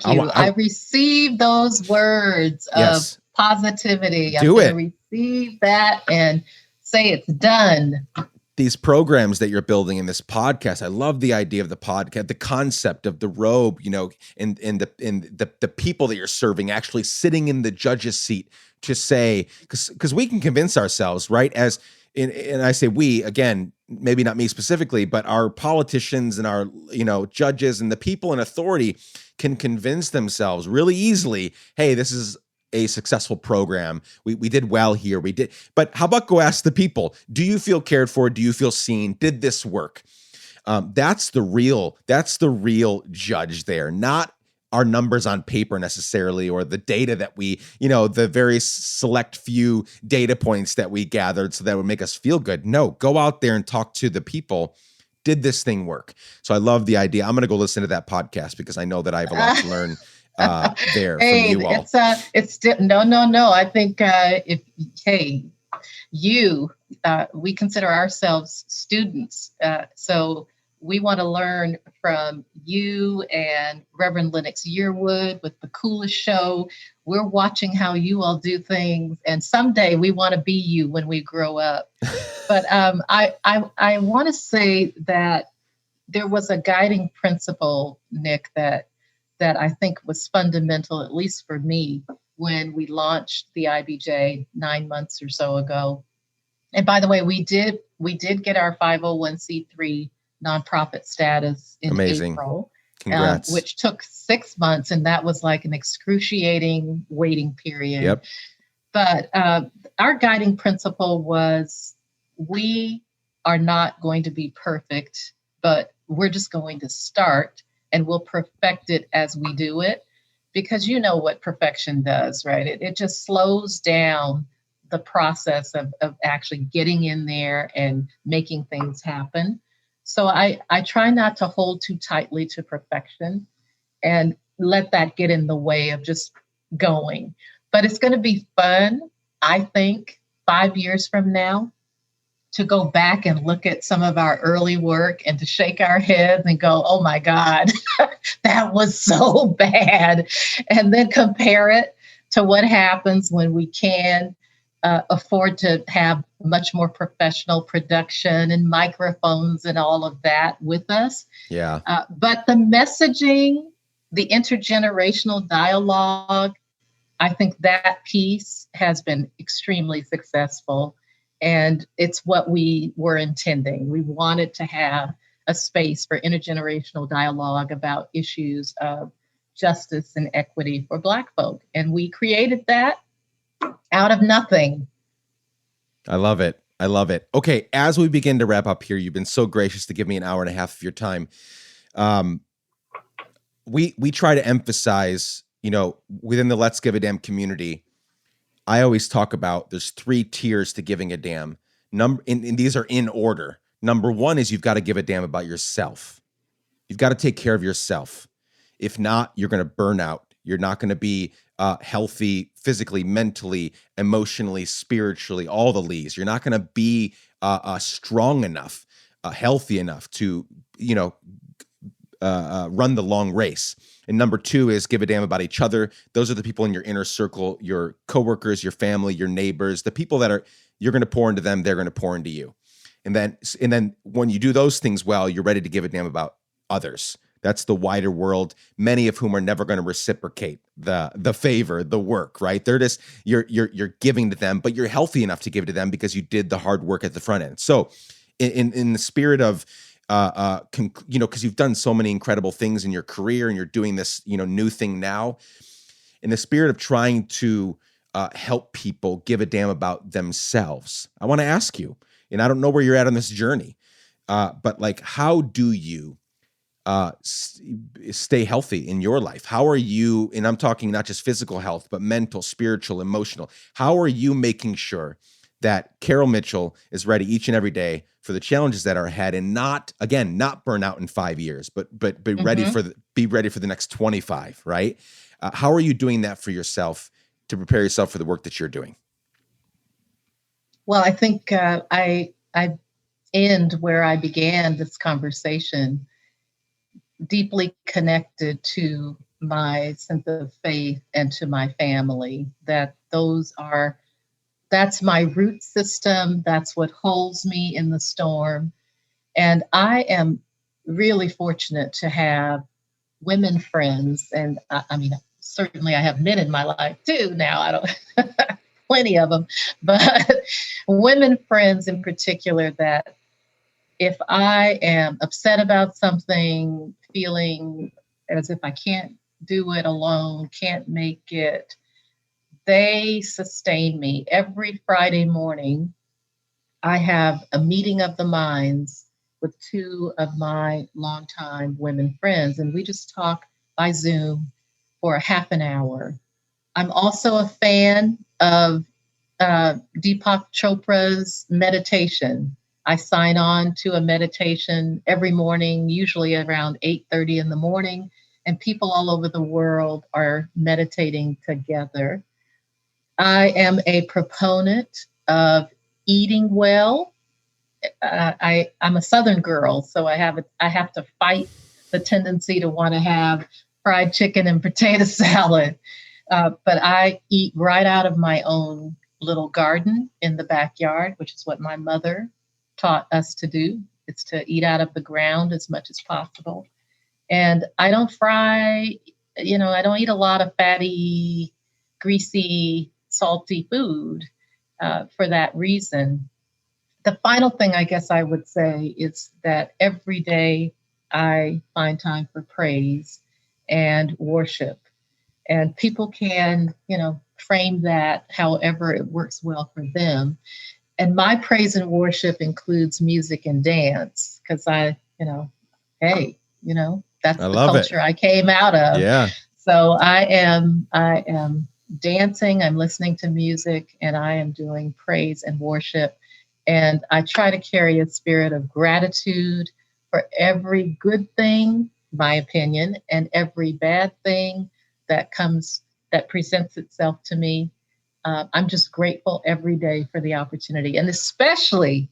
you. I received those words of positivity. I'm going to receive that and say it's done. These programs that you're building in this podcast, I love the idea of the podcast, the concept of the Robe, and the people that you're serving actually sitting in the judge's seat to say, because we can convince ourselves, right? And I say we, again, maybe not me specifically, but our politicians and our, judges and the people in authority can convince themselves really easily, hey, this is a successful program. We did well here. We did. But how about go ask the people? Do you feel cared for? Do you feel seen? Did this work? That's the real judge there, not our numbers on paper necessarily, or the data that we, the very select few data points that we gathered so that would make us feel good. No, go out there and talk to the people. Did this thing work? So I love the idea. I'm going to go listen to that podcast because I know that I have a lot to learn there from you all. It's still, no. I think we consider ourselves students. So we want to learn from you and Reverend Lennox Yearwood with the coolest show. We're watching how you all do things, and someday we want to be you when we grow up. But I want to say that there was a guiding principle, Nick, that I think was fundamental, at least for me, when we launched the IBJ 9 months or so ago. And by the way, we did get our 501c3 nonprofit status in Amazing. April, Congrats. which took 6 months, and that was like an excruciating waiting period. Yep. But our guiding principle was, we are not going to be perfect, but we're just going to start, and we'll perfect it as we do it, because you know what perfection does, right? It just slows down the process of actually getting in there and making things happen. So I try not to hold too tightly to perfection and let that get in the way of just going. But it's going to be fun, I think, 5 years from now, to go back and look at some of our early work and to shake our heads and go, oh my God, that was so bad. And then compare it to what happens when we can afford to have much more professional production and microphones and all of that with us. Yeah. But the messaging, the intergenerational dialogue, I think that piece has been extremely successful. And it's what we were intending. We wanted to have a space for intergenerational dialogue about issues of justice and equity for Black folk. And we created that out of nothing. I love it. I love it. Okay, as we begin to wrap up here, you've been so gracious to give me an hour and a half of your time. We try to emphasize, within the Let's Give a Damn community, I always talk about there's 3 tiers to giving a damn. And these are in order. Number 1 is you've got to give a damn about yourself. You've got to take care of yourself. If not, you're going to burn out. You're not going to be healthy physically, mentally, emotionally, spiritually, all the leads. You're not going to be strong enough, healthy enough to, run the long race. And number 2 is give a damn about each other. Those are the people in your inner circle, your coworkers, your family, your neighbors, the people that you're going to pour into them, they're going to pour into you. And then when you do those things well, you're ready to give a damn about others. That's the wider world, many of whom are never going to reciprocate the favor, the work, right? They're just, you're giving to them, but you're healthy enough to give to them because you did the hard work at the front end. So in the spirit of, because you've done so many incredible things in your career and you're doing this, new thing now, in the spirit of trying to help people give a damn about themselves, I want to ask you, and I don't know where you're at on this journey, but like, how do you stay healthy in your life? How are you, and I'm talking not just physical health, but mental, spiritual, emotional, how are you making sure that Carol Mitchell is ready each and every day for the challenges that are ahead, and not burn out in 5 years, but be ready for the next 25, right? How are you doing that for yourself to prepare yourself for the work that you're doing? Well, I think I end where I began this conversation, deeply connected to my sense of faith and to my family, that's my root system. That's what holds me in the storm. And I am really fortunate to have women friends. And I mean, certainly I have men in my life too now. I don't, plenty of them, but women friends in particular, that if I am upset about something, feeling as if I can't do it alone, can't make it, they sustain me. Every Friday morning, I have a meeting of the minds with 2 of my longtime women friends, and we just talk by Zoom for a half an hour. I'm also a fan of Deepak Chopra's meditation. I sign on to a meditation every morning, usually around 8:30 in the morning, and people all over the world are meditating together. I am a proponent of eating well I'm a Southern girl, so I have to fight the tendency to want to have fried chicken and potato salad. But I eat right out of my own little garden in the backyard, which is what my mother taught us to do. It's to eat out of the ground as much as possible. And I don't fry, I don't eat a lot of fatty, greasy, salty food for that reason. The final thing I guess I would say is that every day I find time for praise and worship. And people can, frame that however it works well for them. And my praise and worship includes music and dance because hey, that's I the love culture it. I came out of. Yeah. So I am dancing, I'm listening to music, and I am doing praise and worship. And I try to carry a spirit of gratitude for every good thing, my opinion, and every bad thing that presents itself to me. I'm just grateful every day for the opportunity, and especially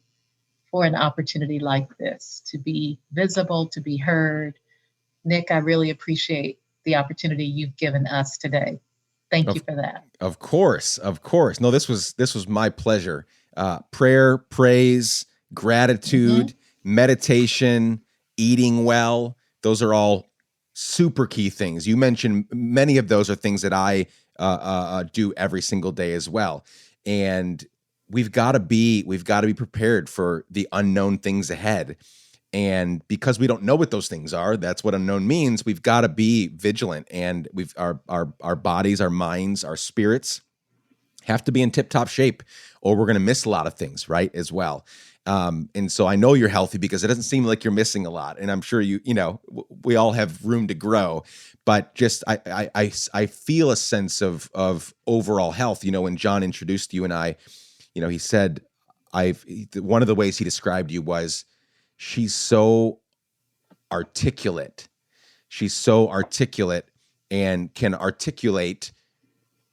for an opportunity like this to be visible, to be heard. Nick, I really appreciate the opportunity you've given us today. Thank you for that. Of course. No, this was my pleasure. Prayer, praise, gratitude, meditation, eating well. Those are all super key things. You mentioned many of those are things that I do every single day as well. And we've got to be prepared for the unknown things ahead. And because we don't know what those things are, that's what unknown means. We've got to be vigilant, and our bodies, our minds, our spirits have to be in tip-top shape, or we're going to miss a lot of things, right? As well. And so I know you're healthy because it doesn't seem like you're missing a lot. And I'm sure we all have room to grow, but just I feel a sense of overall health. When John introduced you and I, he said, one of the ways he described you was, she's so articulate. She's so articulate and can articulate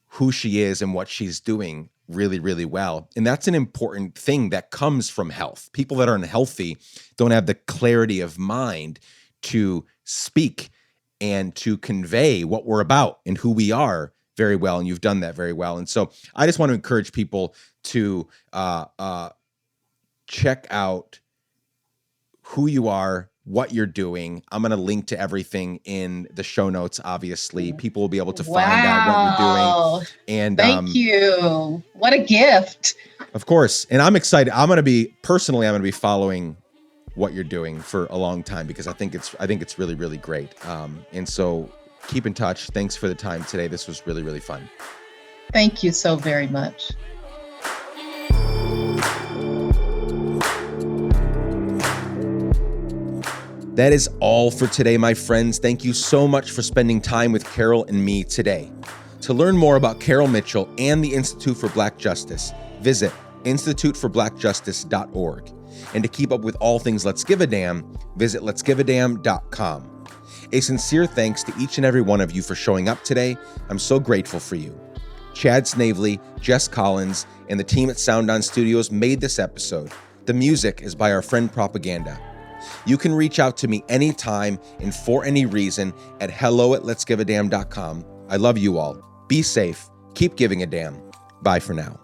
who she is and what she's doing really, really well. And that's an important thing that comes from health. People that are unhealthy don't have the clarity of mind to speak and to convey what we're about and who we are very well. And you've done that very well. And so I just want to encourage people to check out who you are, what you're doing. I'm going to link to everything in the show notes. Obviously, people will be able to find out what you're doing. And thank you. What a gift. Of course. And I'm excited. I'm going to be following what you're doing for a long time because I think it's really, really great. And so keep in touch. Thanks for the time today. This was really, really fun. Thank you so very much. That is all for today, my friends. Thank you so much for spending time with Carol and me today. To learn more about Carol Mitchell and the Institute for Black Justice, visit instituteforblackjustice.org. And to keep up with all things Let's Give a Damn, visit letsgiveadamn.com. A sincere thanks to each and every one of you for showing up today. I'm so grateful for you. Chad Snavely, Jess Collins, and the team at Sound On Studios made this episode. The music is by our friend Propaganda. You can reach out to me anytime and for any reason at hello@letsgiveadamn.com. I love you all. Be safe. Keep giving a damn. Bye for now.